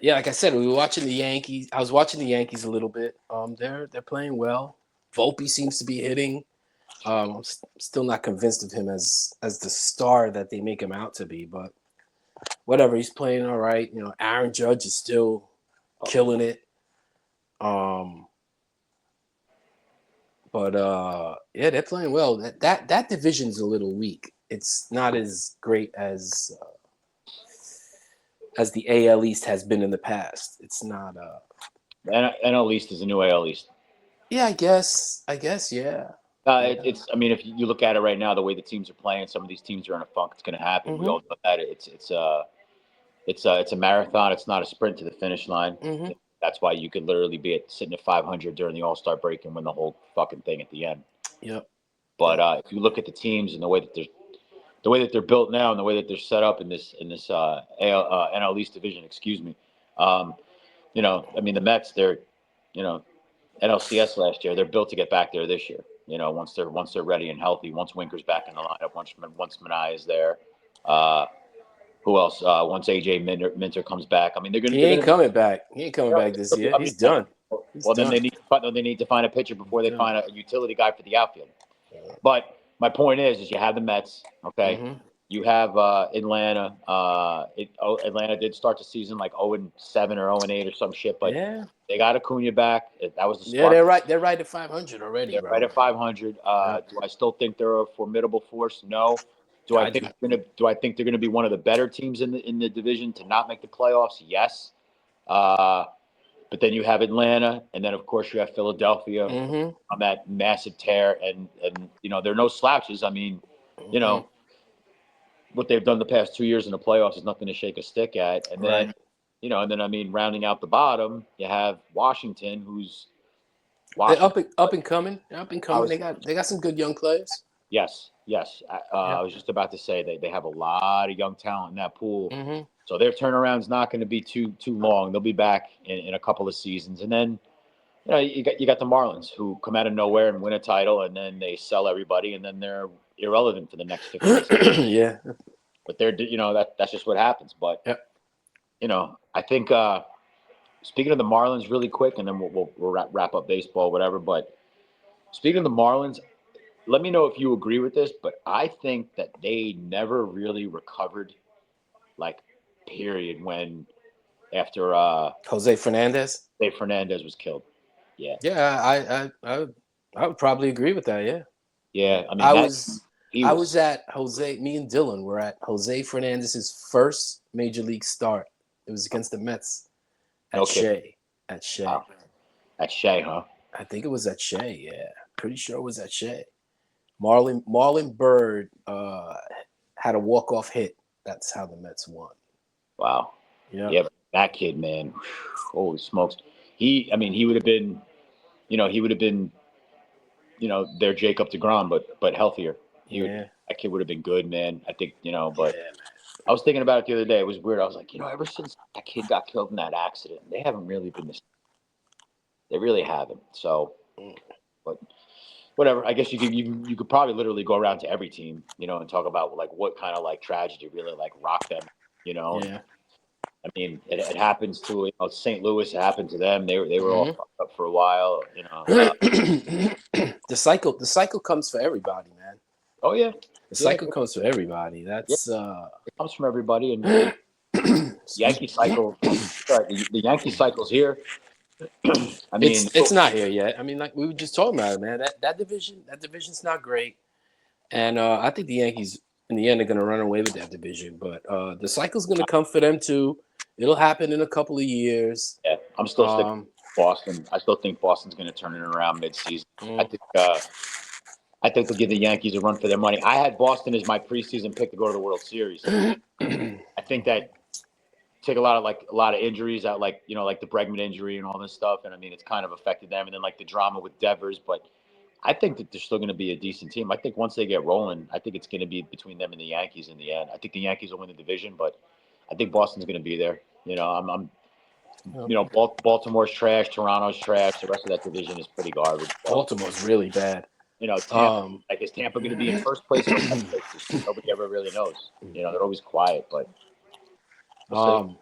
S1: like I said, we were watching the Yankees. I was watching the Yankees a little bit. They're playing well. Volpe seems to be hitting. I'm still not convinced of him as the star that they make him out to be, but whatever. He's playing all right. You know, Aaron Judge is still killing it. But they're playing well. That division's a little weak. It's not as great as the AL East has been in the past. It's not.
S2: NL East is a new AL East.
S1: Yeah, I guess. Yeah.
S2: It's. I mean, if you look at it right now, the way the teams are playing, some of these teams are in a funk. It's going to happen.
S1: Mm-hmm.
S2: We all know that. It's a marathon. It's not a sprint to the finish line.
S1: Mm-hmm.
S2: That's why you could literally be sitting at 500 during the All-Star break and win the whole fucking thing at the end.
S1: Yep.
S2: But if you look at the teams and the way that they're built now and the way that they're set up in this NL East division, excuse me, you know, I mean the Mets, they're, you know, NLCS last year, they're built to get back there this year. You know, once they're ready and healthy, once Winker's back in the lineup, once Manaea is there. Who else? Once AJ Minter comes back, I mean they're gonna.
S1: He ain't coming back. He ain't coming back this year. He's done.
S2: Then they need to find a pitcher before they find a utility guy for the outfield. But my point is you have the Mets. Okay, you have Atlanta. Atlanta did start the season like 0-7 or 0-8 or some shit, but they got Acuna back. That was the spark.
S1: Yeah, they're right at 500 already.
S2: They're right at 500. Do I still think they're a formidable force? No. Do I think they're gonna be one of the better teams in the division to not make the playoffs? Yes. But then you have Atlanta, and then of course you have Philadelphia on that massive tear, and you know there are no slouches. I mean, you know what they've done the past 2 years in the playoffs is nothing to shake a stick at. And then I mean, rounding out the bottom, you have Washington, who's
S1: up and coming. They got some good young players.
S2: Yes. I was just about to say they have a lot of young talent in that pool. So their turnaround's not going to be too long. They'll be back in a couple of seasons. And then, you know, you got the Marlins who come out of nowhere and win a title, and then they sell everybody, and then they're irrelevant for the next 15 years.
S1: Yeah.
S2: But that's just what happens. But you know, I think speaking of the Marlins, really quick, and then we'll wrap up baseball, whatever. But speaking of the Marlins, let me know if you agree with this, but I think that they never really recovered, like, period, when after
S1: Jose Fernandez
S2: was killed. Yeah.
S1: Yeah, I would probably agree with that. Yeah,
S2: Yeah. I mean,
S1: I
S2: that
S1: was
S2: he
S1: I
S2: was
S1: was at Jose. Me and Dylan were at Jose Fernandez's first major league start. It was against the Mets at
S2: no kidding.
S1: Shea. At Shea,
S2: Wow. That's Shea, huh?
S1: I think it was at Shea. Yeah, pretty sure it was at Shea. Marlon Bird had a walk off hit. That's how the Mets won.
S2: Wow.
S1: Yeah,
S2: Yeah, that kid, man. Holy smokes. I mean, he would have been, he would have been, their Jacob DeGrom, but healthier.
S1: yeah,
S2: That kid would have been good, man. I think, but
S1: yeah.
S2: I was thinking about it the other day. It was weird. I was like, ever since that kid got killed in that accident, they haven't really been this. They really haven't. So,
S1: Mm.
S2: but whatever. I guess you could probably literally go around to every team, and talk about like what kind of like tragedy really like rocked them, and
S1: Yeah.
S2: I mean, it happens to St. Louis. It happened to them. They were all
S1: Mhm.
S2: fucked up for a while.
S1: The cycle comes for everybody, man.
S2: Oh yeah,
S1: The
S2: yeah,
S1: cycle comes for everybody.
S2: yeah.
S1: That's
S2: It comes from everybody, and
S1: excuse
S2: Yankee
S1: me.
S2: cycle. Sorry, the Yankee cycle's here. I mean,
S1: It's not here yet. I mean, like we were just talking about it, man. That division's not great, and I think the Yankees in the end are going to run away with that division. But the cycle's going to come for them too. It'll happen in a couple of years.
S2: yeah, I'm still sticking
S1: Um,
S2: with Boston. I still think Boston's going to turn it around mid-season. I
S1: mm,
S2: think I think they'll give the Yankees a run for their money. I had Boston as my preseason pick to go to the World Series. I think that take a lot of injuries out, like the Bregman injury and all this stuff, and I mean it's kind of affected them, and then like the drama with Devers, but I think that they're still going to be a decent team. I think once they get rolling, I think it's going to be between them and the Yankees in the end. I think the Yankees will win the division, but I think Boston's going to be there. I'm Baltimore's trash, Toronto's trash. The rest of that division is pretty garbage. So,
S1: Baltimore's really bad.
S2: Tampa,
S1: Um,
S2: like is Tampa going to be in first place or last place this year? Nobody ever really knows. They're always quiet, but we'll see.
S1: um,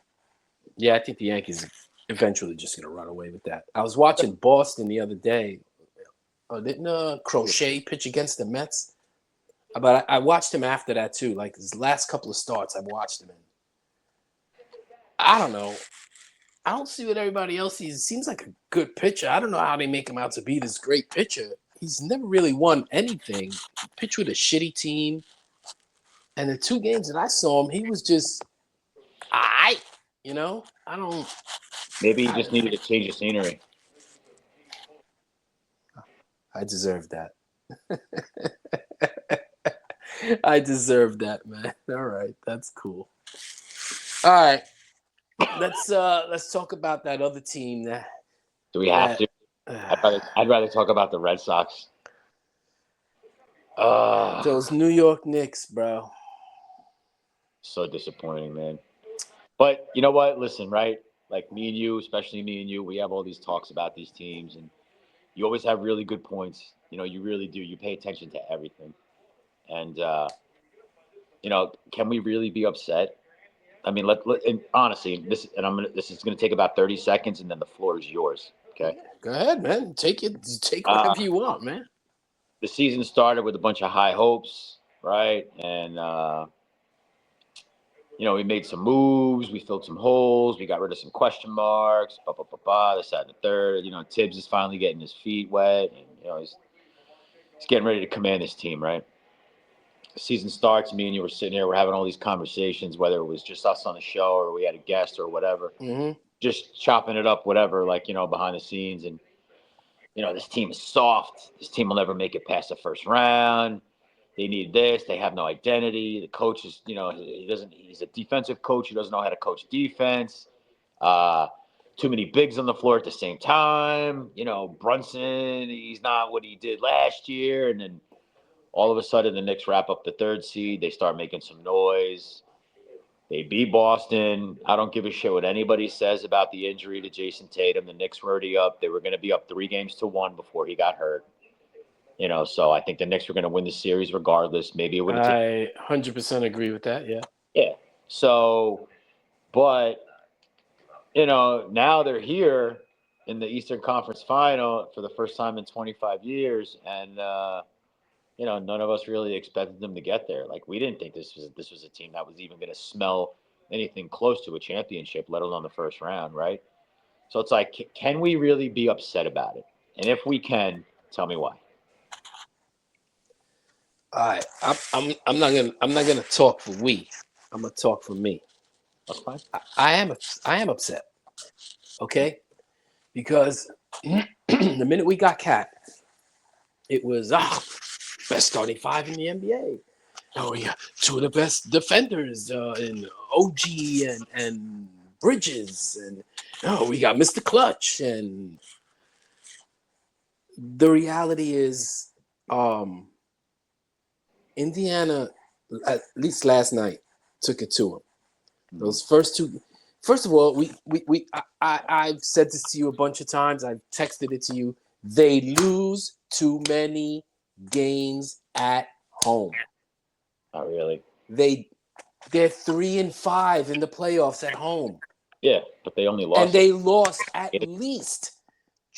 S1: yeah, I think the Yankees eventually just going to run away with that. I was watching Boston the other day. Didn't Crochet pitch against the Mets? But I watched him after that too. Like his last couple of starts, I've watched him in. I don't know. I don't see what everybody else sees. He seems like a good pitcher. I don't know how they make him out to be this great pitcher. He's never really won anything. He pitched with a shitty team. And the 2 games that I saw him, he was just I, I don't.
S2: Maybe he
S1: I,
S2: just needed a change of scenery.
S1: I deserve that. I deserve that, man. All right, that's cool. All right, let's talk about that other team
S2: Do we have
S1: that
S2: to? I'd rather talk about the Red Sox.
S1: those New York Knicks, bro.
S2: So disappointing, man. But you know what? Listen, right? Like me and you, especially me and you, we have all these talks about these teams, and you always have really good points. You really do. You pay attention to everything, and can we really be upset? I mean, and honestly, this is gonna take about 30 seconds, and then the floor is yours. Okay.
S1: Go ahead, man. Take
S2: Uh,
S1: whatever you want, man.
S2: the season started with a bunch of high hopes, right? And we made some moves, we filled some holes, we got rid of some question marks, this, that, and the third. Tibbs is finally getting his feet wet, and he's getting ready to command this team, right? The season starts, me and you were sitting here, we're having all these conversations, whether it was just us on the show or we had a guest or whatever,
S1: Mm-hmm.
S2: just chopping it up, whatever, like, behind the scenes. And, this team is soft. This team will never make it past the first round. They need this. They have no identity. The coach is, he's a defensive coach. He doesn't know how to coach defense. Uh, Too many bigs on the floor at the same time. Brunson, he's not what he did last year. And then all of a sudden, the Knicks wrap up the third seed. They start making some noise. They beat Boston. I don't give a shit what anybody says about the injury to Jason Tatum. The Knicks were already up. They were going to be up 3-1 before he got hurt. So I think the Knicks were going to win the series regardless. Maybe it would have taken.
S1: I 100% agree with that. Yeah.
S2: Yeah. So, but, now they're here in the Eastern Conference Final for the first time in 25 years. And, none of us really expected them to get there. Like we didn't think this was a team that was even going to smell anything close to a championship, let alone the first round, right? So it's like, can we really be upset about it? And if we can, tell me why.
S1: All right, I'm not gonna talk for we. I'm gonna talk for me.
S2: That's fine.
S1: I am upset. Okay, because the minute we got Cat, it was best starting five in the NBA. Oh yeah, two of the best defenders in OG and Bridges, and we got Mr. Clutch. And the reality is, Indiana, at least last night, took it to them. Those first two. First of all, I've said this to you a bunch of times. I've texted it to you. They lose too many games at home.
S2: Not really.
S1: They're 3-5 in the playoffs at home.
S2: Yeah, but they only lost.
S1: And they lost at least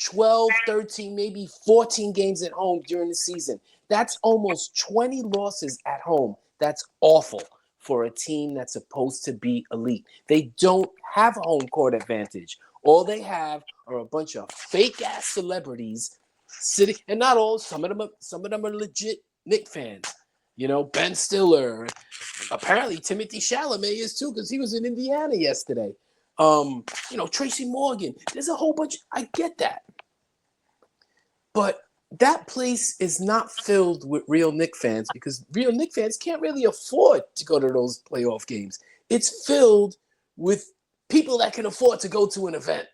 S1: 12, 13, maybe 14 games at home during the season. That's almost 20 losses at home. That's awful for a team that's supposed to be elite. They don't have a home court advantage. All they have are a bunch of fake ass celebrities sitting, and not all. Some of them are legit Knicks fans. You know, Ben Stiller. Apparently, Timothy Chalamet is too, because he was in Indiana yesterday. Tracy Morgan. There's a whole bunch. I get that, but that place is not filled with real Knicks fans, because real Knicks fans can't really afford to go to those playoff games. It's filled with people that can afford to go to an event.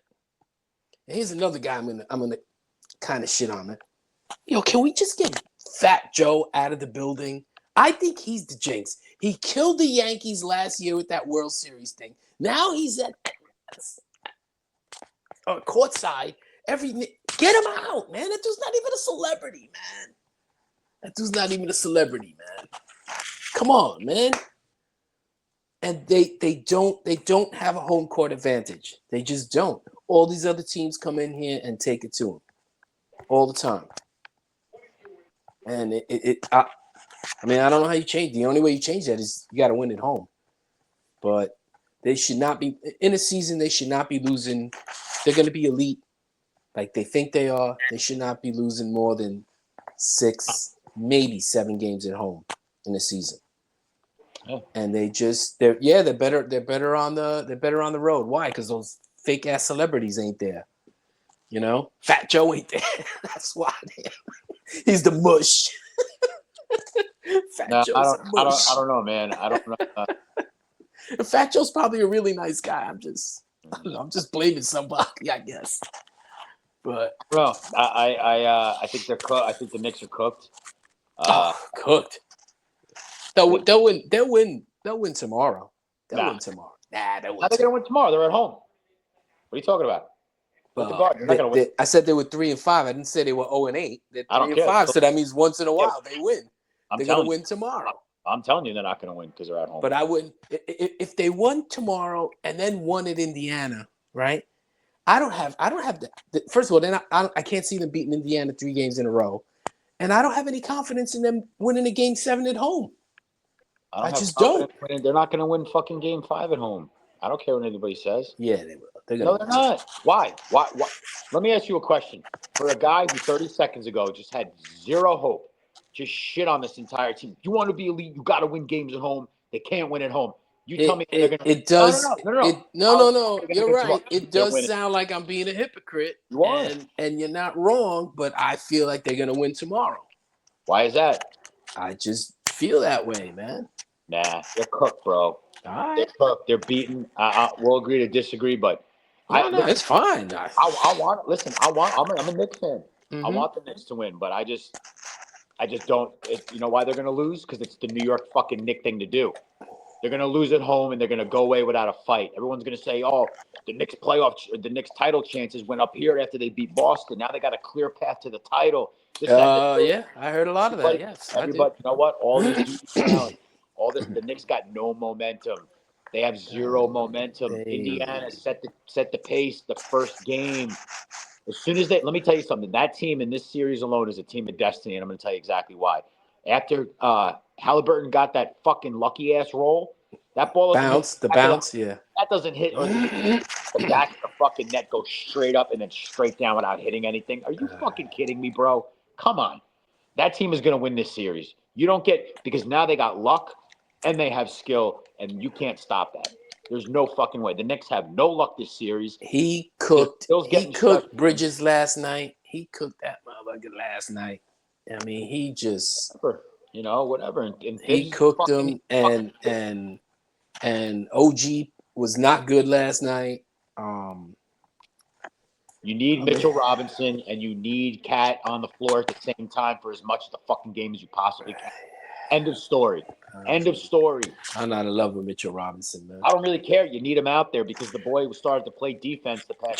S1: And here's another guy I'm gonna kind of shit on it. Can we just get Fat Joe out of the building? I think he's the jinx. He killed the Yankees last year with that World Series thing. Now he's at courtside. Get him out, man. That dude's not even a celebrity, man. Come on, man. And they don't have a home court advantage. They just don't. All these other teams come in here and take it to them all the time. And I don't know how you change. The only way you change that is you got to win at home. But they should not be in a season. They should not be losing. They're going to be elite, like they think they are. They should not be losing more than 6, maybe 7 games at home in a season. Oh. And they're better on the road. Why? Because those fake ass celebrities ain't there. Fat Joe ain't there. That's why. He's the mush.
S2: Fat Joe's a mush. I don't know, man. I don't know.
S1: Fat Joe's probably a really nice guy. I'm just blaming somebody, I guess. But
S2: I think they're cooked. I think the Knicks are cooked.
S1: Cooked. They'll win. They'll win tomorrow. They'll win tomorrow. Nah, they'll win.
S2: How are they gonna win tomorrow? They're at home. What are you talking about?
S1: I said they were 3-5. I didn't say they were 0-8. They're 3-5, so that means once in a while they win. They're gonna win tomorrow.
S2: I'm telling you, they're not gonna win because they're at home.
S1: But I wouldn't if they won tomorrow and then won at Indiana, right? I don't have first of all, I can't see them beating Indiana 3 games in a row, and I don't have any confidence in them winning a game 7 at home. I just don't.
S2: They're not gonna win fucking game 5 at home. I don't care what anybody says.
S1: Yeah, they will.
S2: No, they're not. Why? Let me ask you a question. For a guy who 30 seconds ago just had zero hope, just shit on this entire team. You want to be elite, you got to win games at home. They can't win at home. You tell me they're going to.
S1: It does. No. You're right. It does sound like I'm being a hypocrite.
S2: You are.
S1: And you're not wrong, but I feel like they're going to win tomorrow.
S2: Why is that?
S1: I just feel that way, man.
S2: Nah, they're cooked, bro.
S1: All right.
S2: They're cooked. They're beaten. We'll agree to disagree, but.
S1: No, it's fine.
S2: I'm a Knicks fan. Mm-hmm. I want the Knicks to win, but I just don't. You know why they're going to lose? Because it's the New York fucking Knicks thing to do. They're going to lose at home, and they're going to go away without a fight. Everyone's going to say, "Oh, the Knicks title chances went up here after they beat Boston. Now they got a clear path to the title."
S1: Yeah, I heard a lot of that. Yes,
S2: everybody. You know what? The Knicks got no momentum. They have zero momentum. Indiana set the pace the first game. As soon as let me tell you something. That team in this series alone is a team of destiny, and I'm going to tell you exactly why. After Halliburton got that fucking lucky ass roll, That ball doesn't hit
S1: the bounce, yeah.
S2: that doesn't hit or the back of the fucking net goes straight up and then straight down without hitting anything. Are you fucking kidding me, bro? Come on. That team is going to win this series. You don't get because now they got luck and they have skill, and you can't stop that. There's no fucking way. The Knicks have no luck this series.
S1: He cooked
S2: Stressed.
S1: Bridges last night. He cooked that motherfucker last night. I mean, he just
S2: whatever. And
S1: he cooked him, and OG was not good last night.
S2: You need Mitchell Robinson and you need Cat on the floor at the same time for as much of the fucking game as you possibly can. End of story. End of story.
S1: I'm not in love with Mitchell Robinson, man.
S2: I don't really care. You need him out there because the boy started to play defense the past.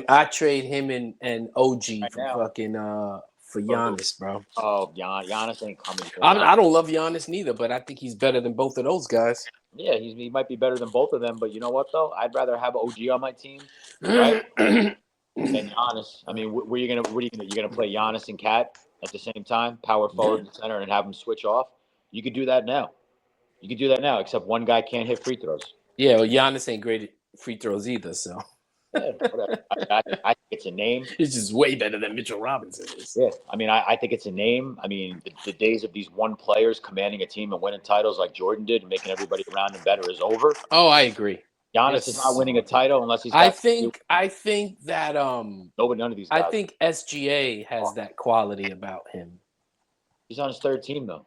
S1: I trade him and OG for Giannis, bro.
S2: Oh, Giannis ain't coming.
S1: I don't love Giannis neither, but I think he's better than both of those guys.
S2: Yeah, he might be better than both of them, but you know what though? I'd rather have OG on my team, right? than Giannis. I mean, what are you gonna play Giannis and Cat at the same time, power forward and center, and have them switch off? You could do that now. Except one guy can't hit free throws.
S1: Yeah, well, Giannis ain't great at free throws either, so.
S2: Yeah, whatever. I think it's a name.
S1: It's just way better than Mitchell Robinson is.
S2: Yeah, I mean, I think it's a name. I mean, the days of these one players commanding a team and winning titles like Jordan did and making everybody around him better is over.
S1: Oh, I agree.
S2: Giannis is not winning a title unless he's.
S1: I think that
S2: none of these guys.
S1: I think SGA has that quality about him.
S2: He's on his third team though.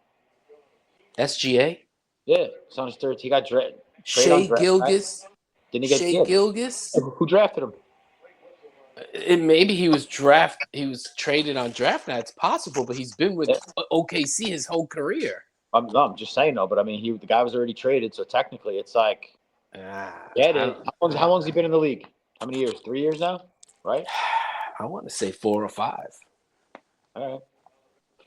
S1: SGA?
S2: Yeah, he's on his third. He got drafted.
S1: Shea Gilgeous.
S2: Right? Didn't he get Shea
S1: Gilgeous?
S2: Who drafted him?
S1: Maybe he was traded on draft night. It's possible, but he's been with OKC his whole career.
S2: I'm just saying though, but I mean, the guy was already traded, so technically, it's like, how long's he been in the league? How many years? 3 years now, right?
S1: I want to say 4 or 5.
S2: All right,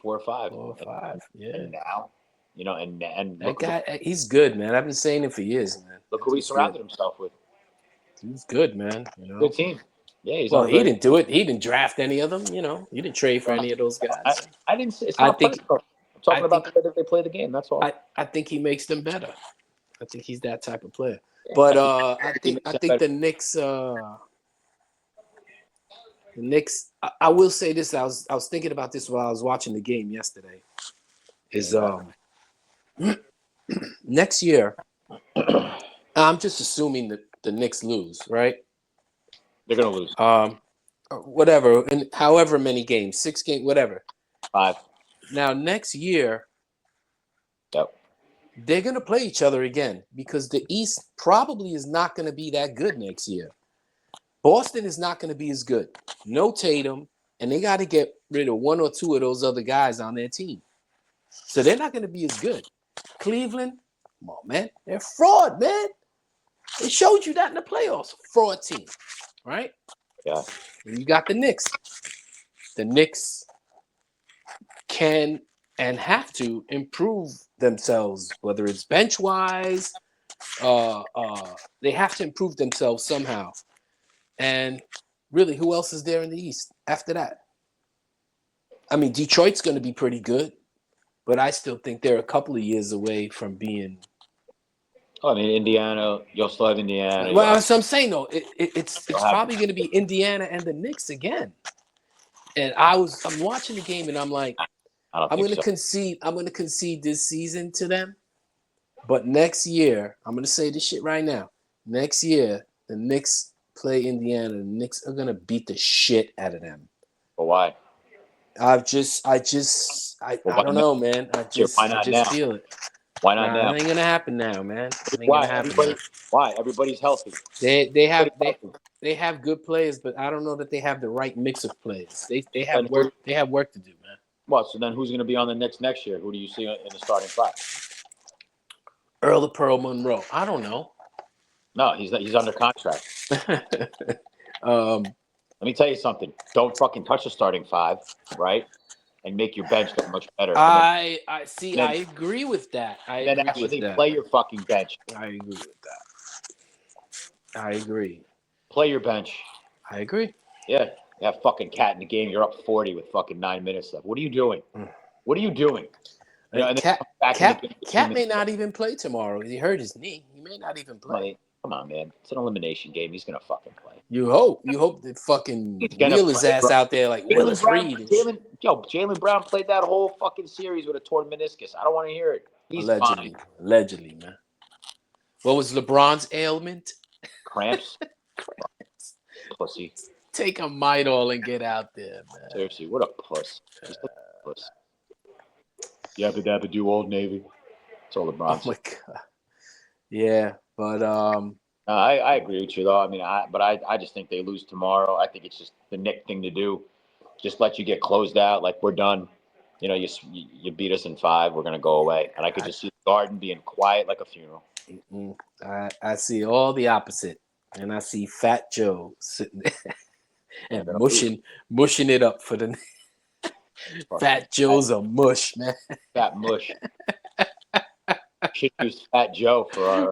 S2: 4 or 5.
S1: 4 or 5. Yeah.
S2: And now, and
S1: that guy, he's good, man. I've been saying it for years, man.
S2: Look who he surrounded himself with.
S1: He's good, man.
S2: Good team. Yeah,
S1: he didn't do it. He didn't draft any of them. He didn't trade for any of those guys.
S2: I didn't say it's not I'm talking about the way that they play the game. That's all.
S1: I think he makes them better. I think he's that type of player. Yeah, but I think the Knicks. The Knicks. I will say this. I was thinking about this while I was watching the game yesterday. Is next year? I'm just assuming that the Knicks lose, right?
S2: They're gonna lose.
S1: Whatever, and however many games, 6 games, whatever.
S2: 5.
S1: Now next year, they're gonna play each other again because the East probably is not gonna be that good next year. Boston is not gonna be as good. No Tatum, and they got to get rid of 1 or 2 of those other guys on their team, so they're not gonna be as good. Cleveland, come on, man, they're fraud, man. They showed you that in the playoffs, fraud team. Right?
S2: Yeah.
S1: And you got the Knicks. The Knicks can and have to improve themselves, whether it's bench-wise. They have to improve themselves somehow. And really, who else is there in the East after that? I mean, Detroit's going to be pretty good, but I still think they're a couple of years away from being.
S2: Oh, I mean, Indiana, you'll still have Indiana.
S1: Well, that's what I'm saying, though. It's probably going to be Indiana and the Knicks again. And I'm watching the game, and I'm like, I'm going to concede. I'm going to concede this season to them. But next year, I'm going to say this shit right now. Next year, the Knicks play Indiana. The Knicks are going to beat the shit out of them.
S2: But why?
S1: I don't know, man. I just feel it.
S2: Why not now?
S1: It ain't gonna happen now, man.
S2: Why? Everybody's healthy.
S1: They have good players, but I don't know that they have the right mix of players. They have work. They have work to do, man.
S2: Well, so then who's going to be on the Knicks next year? Who do you see in the starting 5?
S1: Earl of Pearl Monroe. I don't know.
S2: No, he's under contract.
S1: Let
S2: me tell you something. Don't fucking touch the starting 5, right? And make your bench that much better.
S1: I agree with that.
S2: Then actually play your fucking bench.
S1: I agree with that. I agree.
S2: Play your bench.
S1: I agree.
S2: Yeah. You have fucking Cat in the game. You're up 40 with fucking 9 minutes left. What are you doing? What are you doing? You know, and then
S1: Cat
S2: back in the game
S1: Cat
S2: between
S1: may not even play tomorrow. He hurt his knee. He may not even play.
S2: come on, man. It's an elimination game. He's gonna fucking play.
S1: You hope. You hope that fucking
S2: He's gonna
S1: wheel his
S2: play,
S1: ass
S2: bro.
S1: out there like
S2: Jalen
S1: Willis
S2: Brown,
S1: Reed.
S2: Jalen Brown played that whole fucking series with a torn meniscus. I don't want to hear it. He's fine.
S1: Allegedly, man. What was LeBron's ailment?
S2: Cramps. Pussy.
S1: Take a Midol and get out there, man.
S2: Seriously, what a puss. Just a puss. Yabba dabba do Old Navy. That's all LeBron.
S1: Oh my god. Yeah, but
S2: I agree with you though. I mean, I just think they lose tomorrow. I think it's just the Knicks thing to do. Just let you get closed out. Like we're done. You know, you beat us in 5. We're gonna go away. And I could just see the Garden being quiet like a funeral.
S1: I see all the opposite, and I see Fat Joe sitting there and mushing it up for the. Fat Joe's a mush, man.
S2: Fat mush. Should use Fat Joe for our.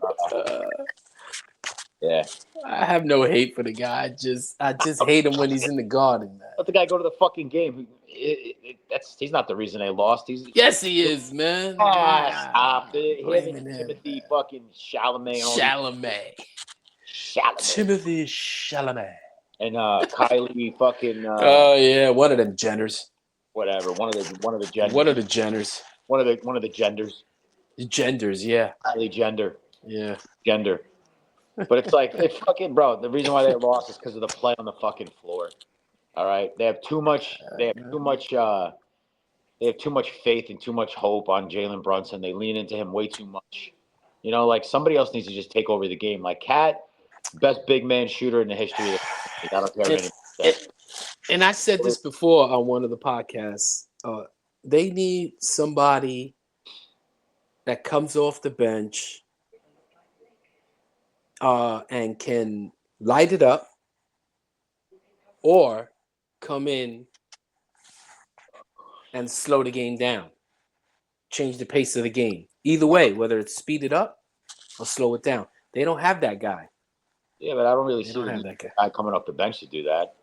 S2: Yeah.
S1: I have no hate for the guy. I just hate him when he's in the Garden, man.
S2: Let the guy go to the fucking game. He's not the reason they lost.
S1: Yes, he is, man.
S2: Stop it. Him and
S1: him,
S2: Timothy fucking Chalamet.
S1: Timothy Chalamet.
S2: And Kylie fucking.
S1: Oh yeah, one of them genders.
S2: Whatever. One of the genders.
S1: What are the genders?
S2: One of the genders.
S1: Genders, yeah.
S2: Kylie gender.
S1: Yeah.
S2: Gender. But it's like, it's fucking, bro, the reason why they lost is because of the play on the fucking floor. All right? They have too much faith and too much hope on Jalen Brunson. They lean into him way too much. You know, like somebody else needs to just take over the game. Like Cat, best big man shooter in the history of the I don't care what anybody says.
S1: And I said this before on one of the podcasts. They need somebody that comes off the bench and can light it up, or come in and slow the game down, change the pace of the game. Either way, whether it's speed it up or slow it down. They don't have that guy.
S2: Yeah, but I don't really see
S1: that
S2: guy coming off the bench to do that.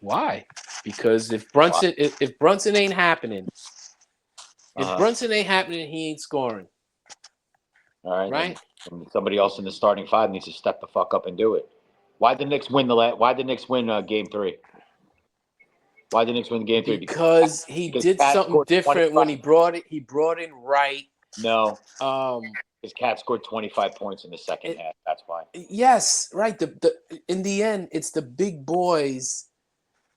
S1: Why? Because if Brunson ain't happening, Brunson ain't happening, he ain't scoring.
S2: All right.
S1: Right?
S2: And somebody else in the starting 5 needs to step the fuck up and do it. Why'd the Knicks win game 3? Why'd the Knicks win game 3?
S1: Because he did something different when he brought in Wright.
S2: No. His Cat scored 25 points in the second half. That's why.
S1: Yes, right. In the end, it's the big boys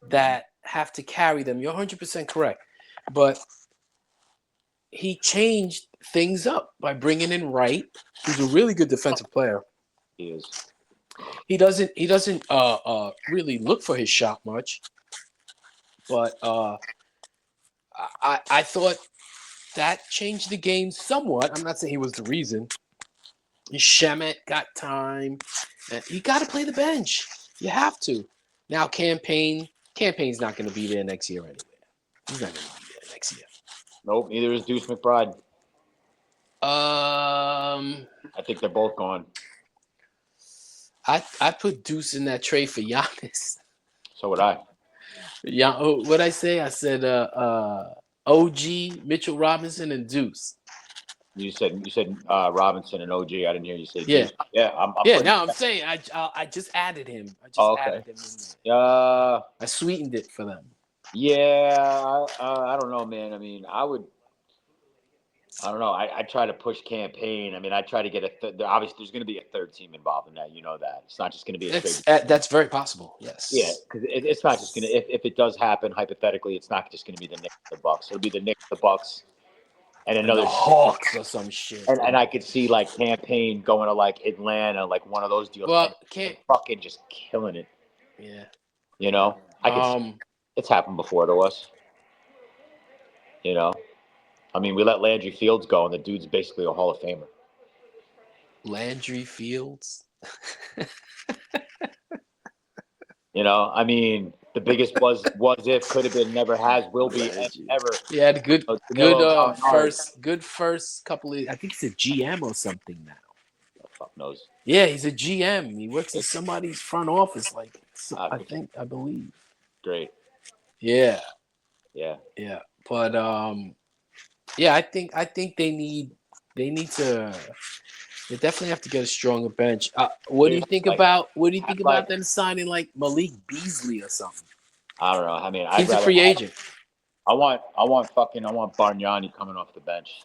S1: that have to carry them. You're 100% correct. But he changed things up by bringing in Wright, who's a really good defensive player.
S2: He is.
S1: He doesn't really look for his shot much. But I thought that changed the game somewhat. I'm not saying he was the reason. Shemet got time. You got to play the bench. You have to. Now, Campaign's not going to be there next year anyway. He's not going to be there next year.
S2: Nope, neither is Deuce McBride. I think they're both gone.
S1: I put Deuce in that trade for Giannis.
S2: So would I.
S1: Yeah, what'd I say? I said OG, Mitchell Robinson, and Deuce.
S2: You said Robinson and OG. I didn't hear you say
S1: yeah.
S2: Deuce. Yeah, I'm
S1: saying I just added him.
S2: Okay.
S1: Added him in there.
S2: I
S1: sweetened it for them.
S2: Yeah, I don't know, man. I mean, I don't know. I try to push Campaign. I mean, I try to get obviously there's going to be a third team involved in that. You know that. It's not just going to be a straight.
S1: That's very possible. Yes.
S2: Yeah, because it's not just going to. If it does happen, hypothetically, it's not just going to be the Knicks, the Bucks. It'll be the Knicks, the Bucks, and another
S1: the Hawks or some shit.
S2: And I could see like Campaign going to like Atlanta, like one of those deals.
S1: Well,
S2: fucking just killing it.
S1: Yeah.
S2: You know, I could. It's happened before to us. You know. I mean, we let Landry Fields go, and the dude's basically a Hall of Famer.
S1: Landry Fields?
S2: You know, I mean, the biggest was if, could have been, never has, will be, and ever.
S1: Yeah, good first couple of. I think he's a GM or something now.
S2: The fuck knows?
S1: Yeah, he's a GM. He works in somebody's front office, I believe.
S2: Great.
S1: Yeah.
S2: Yeah.
S1: Yeah, but Yeah, I think they need to. They definitely have to get a stronger bench. What do you think
S2: Like,
S1: about
S2: like
S1: them signing like Malik Beasley or something?
S2: I don't know. I mean, I'd
S1: He's a
S2: rather.
S1: free agent.
S2: I want Bargnani coming off the bench.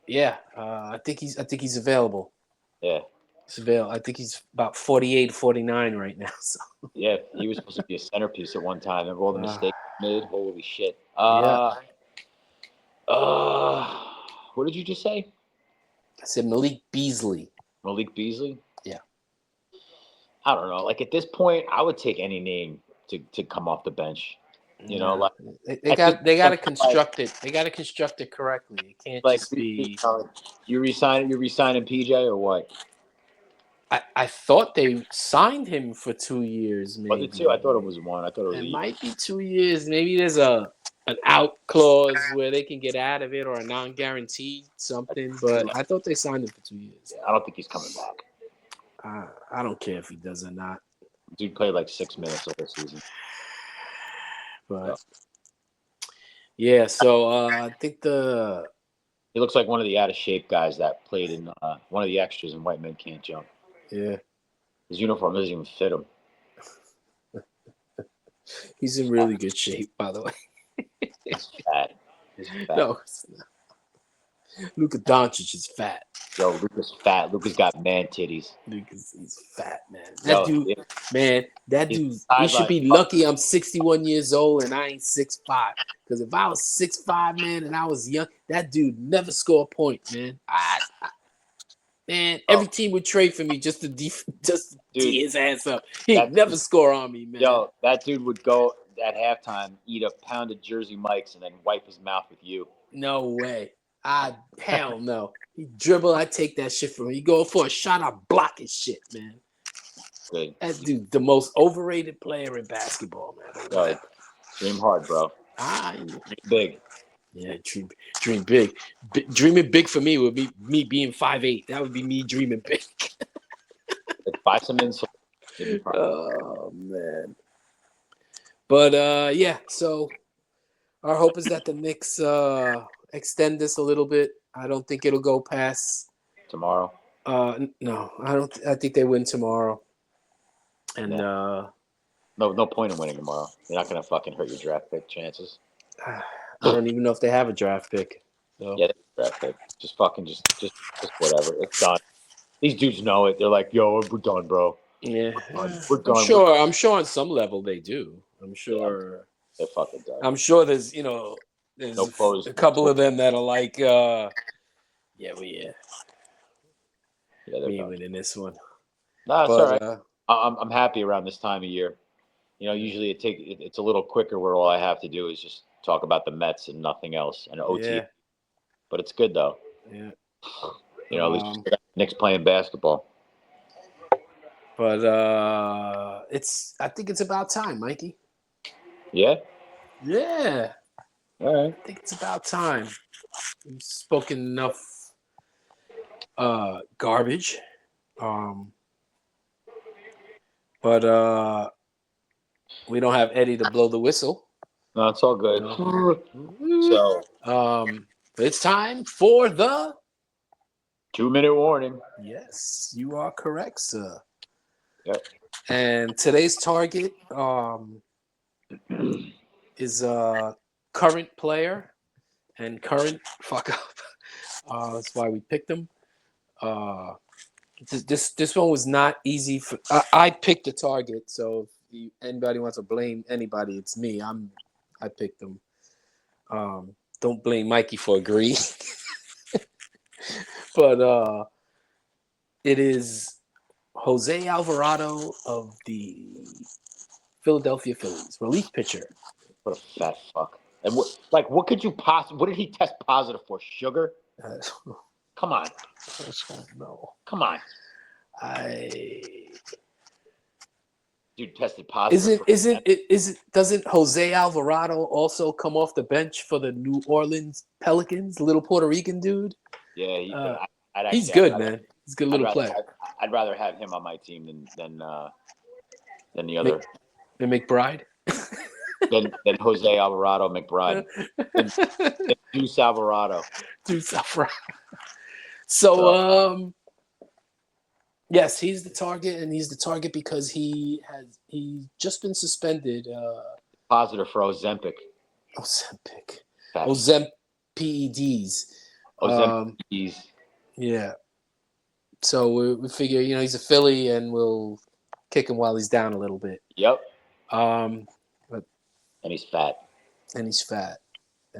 S1: Yeah, I think he's available.
S2: Yeah.
S1: He's available. I think he's about 48, 49 right now. So
S2: Yeah, he was supposed to be a centerpiece at one time. Remember all the mistakes he made? Holy shit.
S1: yeah,
S2: What did you just say?
S1: I said Malik Beasley.
S2: Malik Beasley?
S1: Yeah.
S2: I don't know. Like at this point, I would take any name to come off the bench. You know, like
S1: They
S2: at this
S1: got to
S2: point,
S1: construct it. They got to construct it correctly. It can't
S2: like
S1: just be.
S2: you resigning PJ or what?
S1: I thought they signed him for 2 years,
S2: Was
S1: maybe.
S2: it two? I thought it was one. I thought it was
S1: It
S2: a year.
S1: might be 2 years. Maybe there's an out clause where they can get out of it or a non-guaranteed something. But I thought they signed him for 2 years.
S2: I don't think he's coming back.
S1: I don't care if he does or not.
S2: Dude played like 6 minutes of the season.
S1: But yeah, so I think
S2: he looks like one of the out of shape guys that played in one of the extras in White Men Can't Jump.
S1: Yeah.
S2: His uniform doesn't even fit him.
S1: He's in really good shape, by the way.
S2: He's fat.
S1: No, it's not. Luka Doncic is fat.
S2: Yo, Luka's fat. Luka's got man titties.
S1: He's fat, man. That dude, he should be lucky I'm 61 years old and I ain't 6'5". Because if I was 6'5", man, and I was young, that dude never score a point, man. Every team would trade for me just to tee his ass up. He'd never score on me, man.
S2: Yo, that dude would go at halftime, eat a pound of Jersey Mike's, and then wipe his mouth with you.
S1: No way. Hell no. He dribble, I take that shit from him. He go for a shot, I block his shit, man.
S2: Good.
S1: That dude, the most overrated player in basketball, man.
S2: Yo, dream hard, bro.
S1: Dream
S2: big.
S1: Yeah, dream big. Dreaming big for me would be me being 5'8". That would be me dreaming big.
S2: Buy some insulin.
S1: Oh man. But yeah, so our hope is that the Knicks extend this a little bit. I don't think it'll go past
S2: tomorrow.
S1: No, I don't. I think they win tomorrow. And
S2: no point in winning tomorrow. You're not gonna fucking hurt your draft pick chances.
S1: I don't even know if they have a draft pick. So.
S2: Yeah, draft pick. Just whatever. It's done. These dudes know it. They're like, "Yo, we're done, bro."
S1: Yeah,
S2: we're done.
S1: I'm sure on some level they do. I'm sure.
S2: Yeah, they're fucking done.
S1: I'm sure there's a couple of them that are like, we ain't winning this one.
S2: No, it's all right. I'm happy around this time of year. You know, usually it's a little quicker where all I have to do is just talk about the Mets and nothing else and OT. Yeah. But it's good though.
S1: Yeah.
S2: You know, at least Knicks playing basketball.
S1: But I think it's about time, Mikey.
S2: Yeah?
S1: Yeah.
S2: All right.
S1: I think it's about time. We've spoken enough garbage. But we don't have Eddie to blow the whistle.
S2: No, it's all good.
S1: So it's time for the
S2: 2-minute warning.
S1: Yes, you are correct, sir.
S2: Yep.
S1: And today's target is a current player and current fuck up. That's why we picked him. This one was not easy for. I picked the target, so if anybody wants to blame anybody, it's me. I picked him. Don't blame Mikey for agreeing. But it is Jose Alvarado of the Philadelphia Phillies, relief pitcher.
S2: What a fat fuck! And what could you possibly? What did he test positive for? Sugar? Come on.
S1: No.
S2: Come on. Dude tested positive.
S1: Doesn't Jose Alvarado also come off the bench for the New Orleans Pelicans? Little Puerto Rican dude.
S2: Yeah,
S1: he's good, man. He's a good little player.
S2: I'd rather have him on my team than the other.
S1: Than McBride.
S2: than Jose Alvarado McBride. Deuce Alvarado.
S1: Deuce Alvarado. So, yes, he's the target, and he's the target because he's just been suspended.
S2: Positive for Ozempic.
S1: PEDs.
S2: Ozempic.
S1: Yeah. So we figure, he's a Philly, and we'll kick him while he's down a little bit.
S2: Yep.
S1: And
S2: he's fat.
S1: And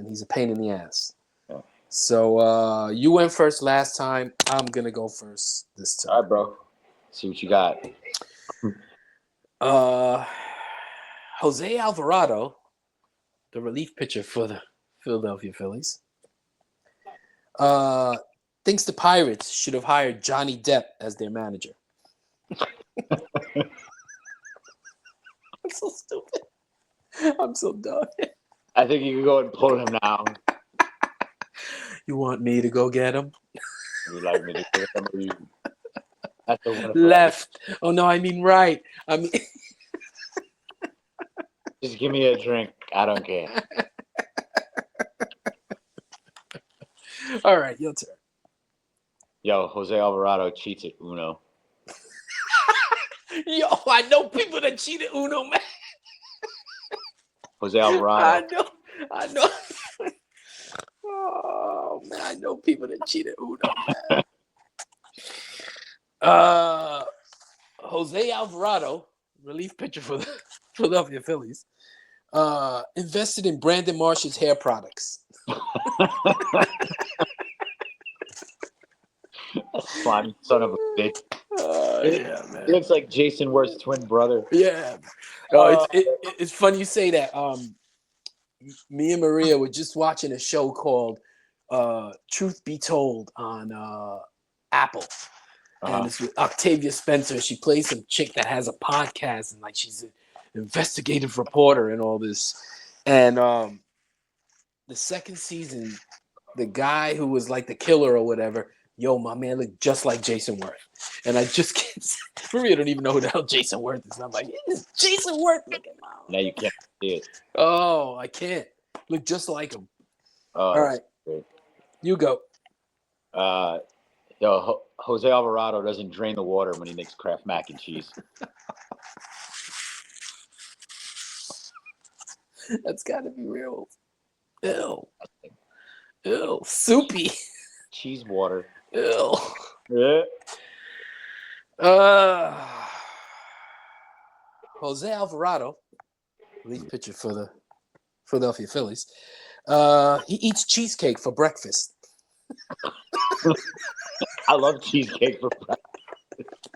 S1: he's a pain in the ass.
S2: Yeah.
S1: So you went first last time. I'm gonna go first this time.
S2: All right, bro. See what you got.
S1: Jose Alvarado, the relief pitcher for the Philadelphia Phillies, thinks the Pirates should have hired Johnny Depp as their manager. I'm so stupid. I'm so dumb.
S2: I think you can go and pull him now.
S1: You want me to go get him?
S2: Would you like me to get him? That's the one.
S1: Left. Oh no, I mean right. I mean,
S2: just give me a drink. I don't care.
S1: All right, your turn.
S2: Yo, Jose Alvarado cheats at Uno.
S1: Yo, I know people that cheat at Uno, man.
S2: Jose Alvarado.
S1: I know. Oh man, I know people that cheat at Uno, man. Jose Alvarado, relief pitcher for the Philadelphia Phillies, invested in Brandon Marsh's hair products.
S2: Slimy son of a bitch.
S1: Yeah, man.
S2: He looks like Jason Worth's twin brother.
S1: Yeah. It's funny you say that. Me and Maria were just watching a show called Truth Be Told on Apple. And it's with Octavia Spencer. She plays some chick that has a podcast, and like she's an investigative reporter and all this. And the second season, the guy who was like the killer or whatever, my man looked just like Jason Worth. And I just can't say, Maria don't even know who the hell Jason Worth is. And I'm like, it's Jason Worth looking.
S2: Now you can't see it.
S1: Oh, I can't. Look just like him. All right.
S2: Great.
S1: You go.
S2: Jose Alvarado doesn't drain the water when he makes Kraft mac and cheese.
S1: That's got to be real. Ew. Soupy.
S2: Cheese water.
S1: Ew.
S2: Yeah.
S1: Jose Alvarado, relief pitcher for the Philadelphia Phillies. He eats cheesecake for breakfast.
S2: I love cheesecake for breakfast.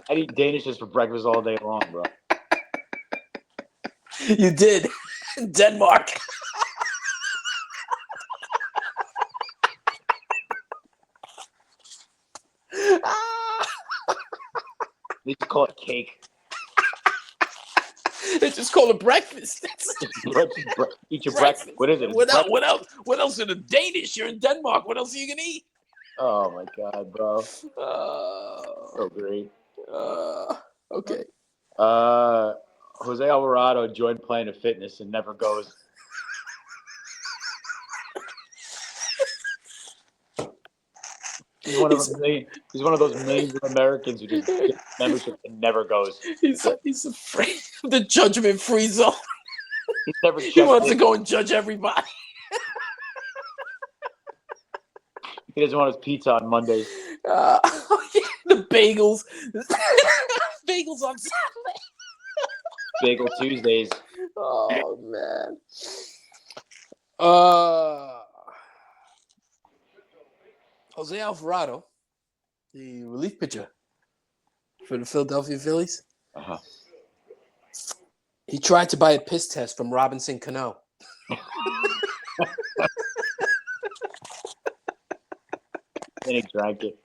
S2: I eat Danishes for breakfast all day long, bro.
S1: You did. Denmark.
S2: They just call it cake.
S1: They just call it breakfast.
S2: Eat your breakfast. What is it?
S1: What else? What else in the Danish? You're in Denmark. What else are you gonna eat?
S2: Oh my god, bro. So great.
S1: Okay.
S2: Jose Alvarado joined Planet Fitness and never goes. He's one of those millions of Americans who just gets membership and never goes.
S1: He's afraid of the judgment-free zone.
S2: He
S1: wants to go and judge everybody.
S2: He doesn't want his pizza on Mondays.
S1: The bagels. Bagels on Saturday.
S2: Bagel Tuesdays.
S1: Oh, man. Jose Alvarado, the relief pitcher for the Philadelphia Phillies. He tried to buy a piss test from Robinson Cano.
S2: And he drank it.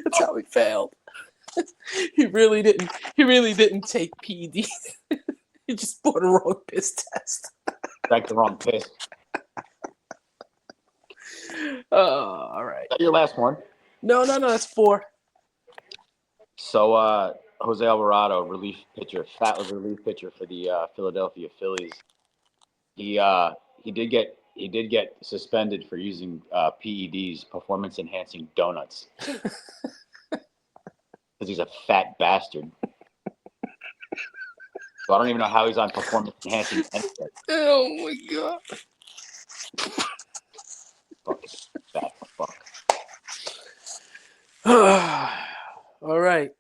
S1: That's how he failed. He really didn't take PEDs. He just bought a wrong piss test.
S2: Drank the wrong piss.
S1: All right.
S2: Is that your last one?
S1: No, that's 4.
S2: So Jose Alvarado, fat relief pitcher for the Philadelphia Phillies. He did get suspended for using PEDs, performance enhancing donuts, because he's a fat bastard. So I don't even know how he's on performance enhancing anything.
S1: Oh my god!
S2: Fucking fat fuck.
S1: All right,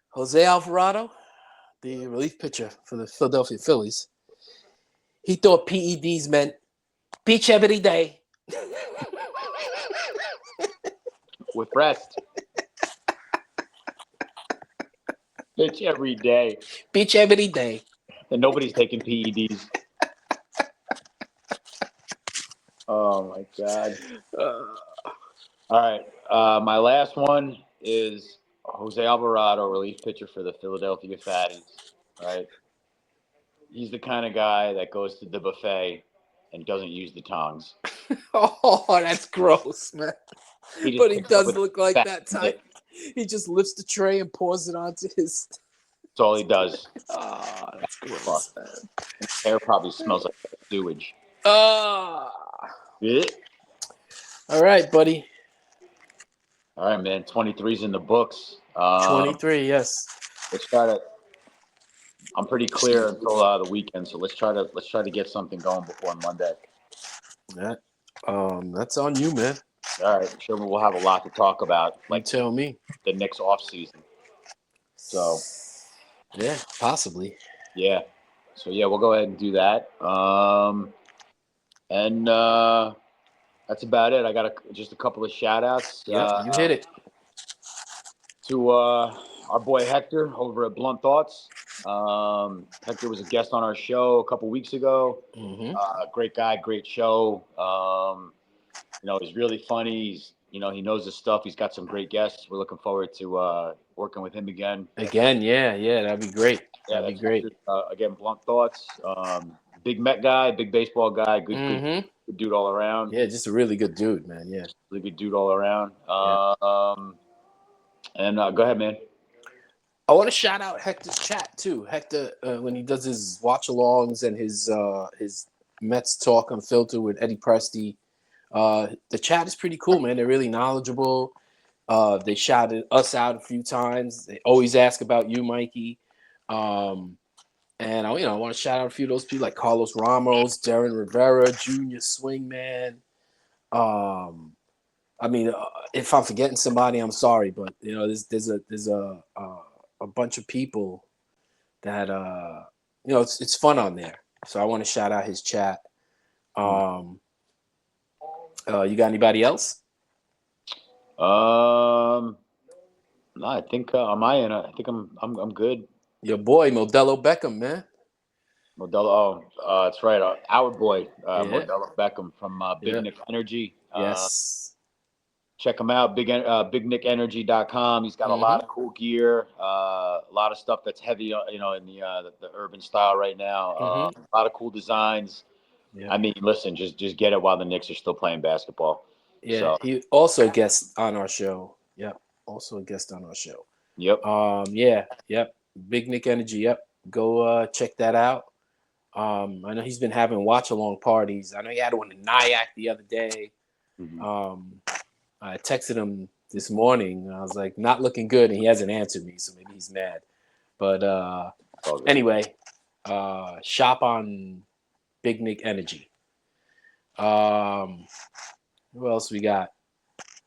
S1: Jose Alvarado, the relief pitcher for the Philadelphia Phillies. He thought PEDs meant beach every day.
S2: With rest. Bitch every day.
S1: Beach every day.
S2: And nobody's taking PEDs. Oh my god. All right. My last one is Jose Alvarado, relief pitcher for the Philadelphia Fatties. Right. He's the kind of guy that goes to the buffet and doesn't use the tongs.
S1: Oh, that's gross, man. But he does look like that type. He just lifts the tray and pours it onto his.
S2: That's all he does.
S1: Oh, that's gross, man.
S2: His hair probably smells like sewage.
S1: Oh.
S2: Yeah.
S1: All right, buddy.
S2: All right, man. 23's in the books.
S1: 23, yes.
S2: Let's try to. I'm pretty clear until the weekend, so let's try to get something going before Monday.
S1: That's on you, man.
S2: All right, I'm sure we'll have a lot to talk about.
S1: Like, you tell me.
S2: The Knicks off season. So.
S1: Yeah, possibly.
S2: Yeah. So yeah, we'll go ahead and do that. And that's about it. I got just a couple of shout outs.
S1: Yeah, you hit it.
S2: To our boy Hector over at Blunt Thoughts. Hector was a guest on our show a couple weeks ago.
S1: Mm-hmm.
S2: Great guy, great show. He's really funny. He knows his stuff. He's got some great guests. We're looking forward to working with him again. Yeah, that'd be great.
S1: Yeah, that'd be great.
S2: Again, Blunt Thoughts. Big Met guy, big baseball guy, good dude all around.
S1: Yeah, just a really good dude, man. Yeah,
S2: really good dude all around. And go ahead, man.
S1: I want to shout out Hector's chat too. Hector, when he does his watch-alongs and his Mets talk unfiltered with Eddie Presti, the chat is pretty cool, man. They're really knowledgeable. They shouted us out a few times. They always ask about you, Mikey. And I want to shout out a few of those people like Carlos Ramos, Darren Rivera, Junior Swingman. If I'm forgetting somebody, I'm sorry, but there's a bunch of people that it's fun on there. So I want to shout out his chat. You got anybody else?
S2: No, I think on my end, I think I'm good.
S1: Your boy Modelo Beckham, man.
S2: Modelo, that's right. Our boy Modelo Beckham from Big Nick Energy.
S1: Yes.
S2: Check him out, bignickenergy.com. He's got a lot of cool gear, a lot of stuff that's heavy, in the urban style right now. A lot of cool designs. Yeah. I mean, listen, just get it while the Knicks are still playing basketball.
S1: Yeah, so. He also guests on our show. Yep, also a guest on our show.
S2: Yep.
S1: Yep. Big Nick Energy. Yep. Go check that out. I know he's been having watch-along parties. I know he had one in Nyack the other day. I texted him this morning. I was like, not looking good, and he hasn't answered me, so maybe he's mad. But anyway, shop on Big Nick Energy. Who else we got?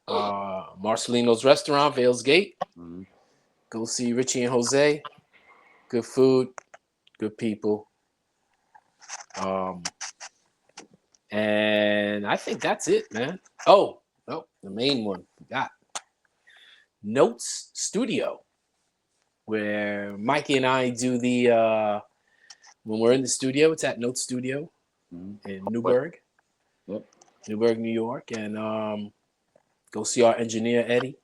S1: Marcelino's Restaurant, Vales Gate. Go see Richie and Jose. Good food, good people. And I think that's it, man. Oh, the main one we got. Notes Studio, where Mikey and I do the when we're in the studio, it's at Notes Studio in Newburgh.
S2: Yep.
S1: Newburgh, New York. And go see our engineer, Eddie.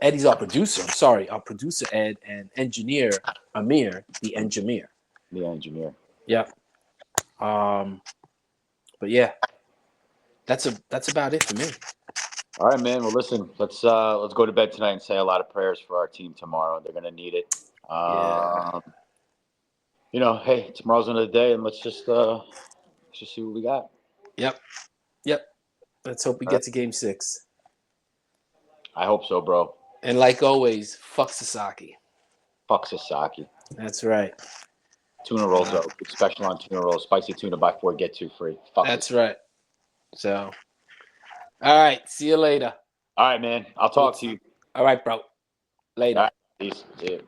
S1: Eddie's our producer. I'm sorry. Our producer, Ed, and engineer, Amir, the engineer.
S2: The engineer.
S1: Yep. But yeah, that's about it for me.
S2: All right, man. Well, listen, let's go to bed tonight and say a lot of prayers for our team tomorrow. They're gonna need it.
S1: Yeah.
S2: Hey, tomorrow's another day, and let's just see what we got.
S1: Yep. Yep. Let's hope we
S2: All right.
S1: get to game 6.
S2: I hope so, bro.
S1: And like always, fuck Sasaki.
S2: Fuck Sasaki.
S1: That's right.
S2: Tuna rolls are good special on tuna rolls. Spicy tuna, buy 4 get 2 free. Fuck
S1: That's
S2: Sasaki.
S1: right. So, all right. See you later.
S2: All right, man. I'll talk to you.
S1: All right, bro. Later.
S2: All right. Peace. See you.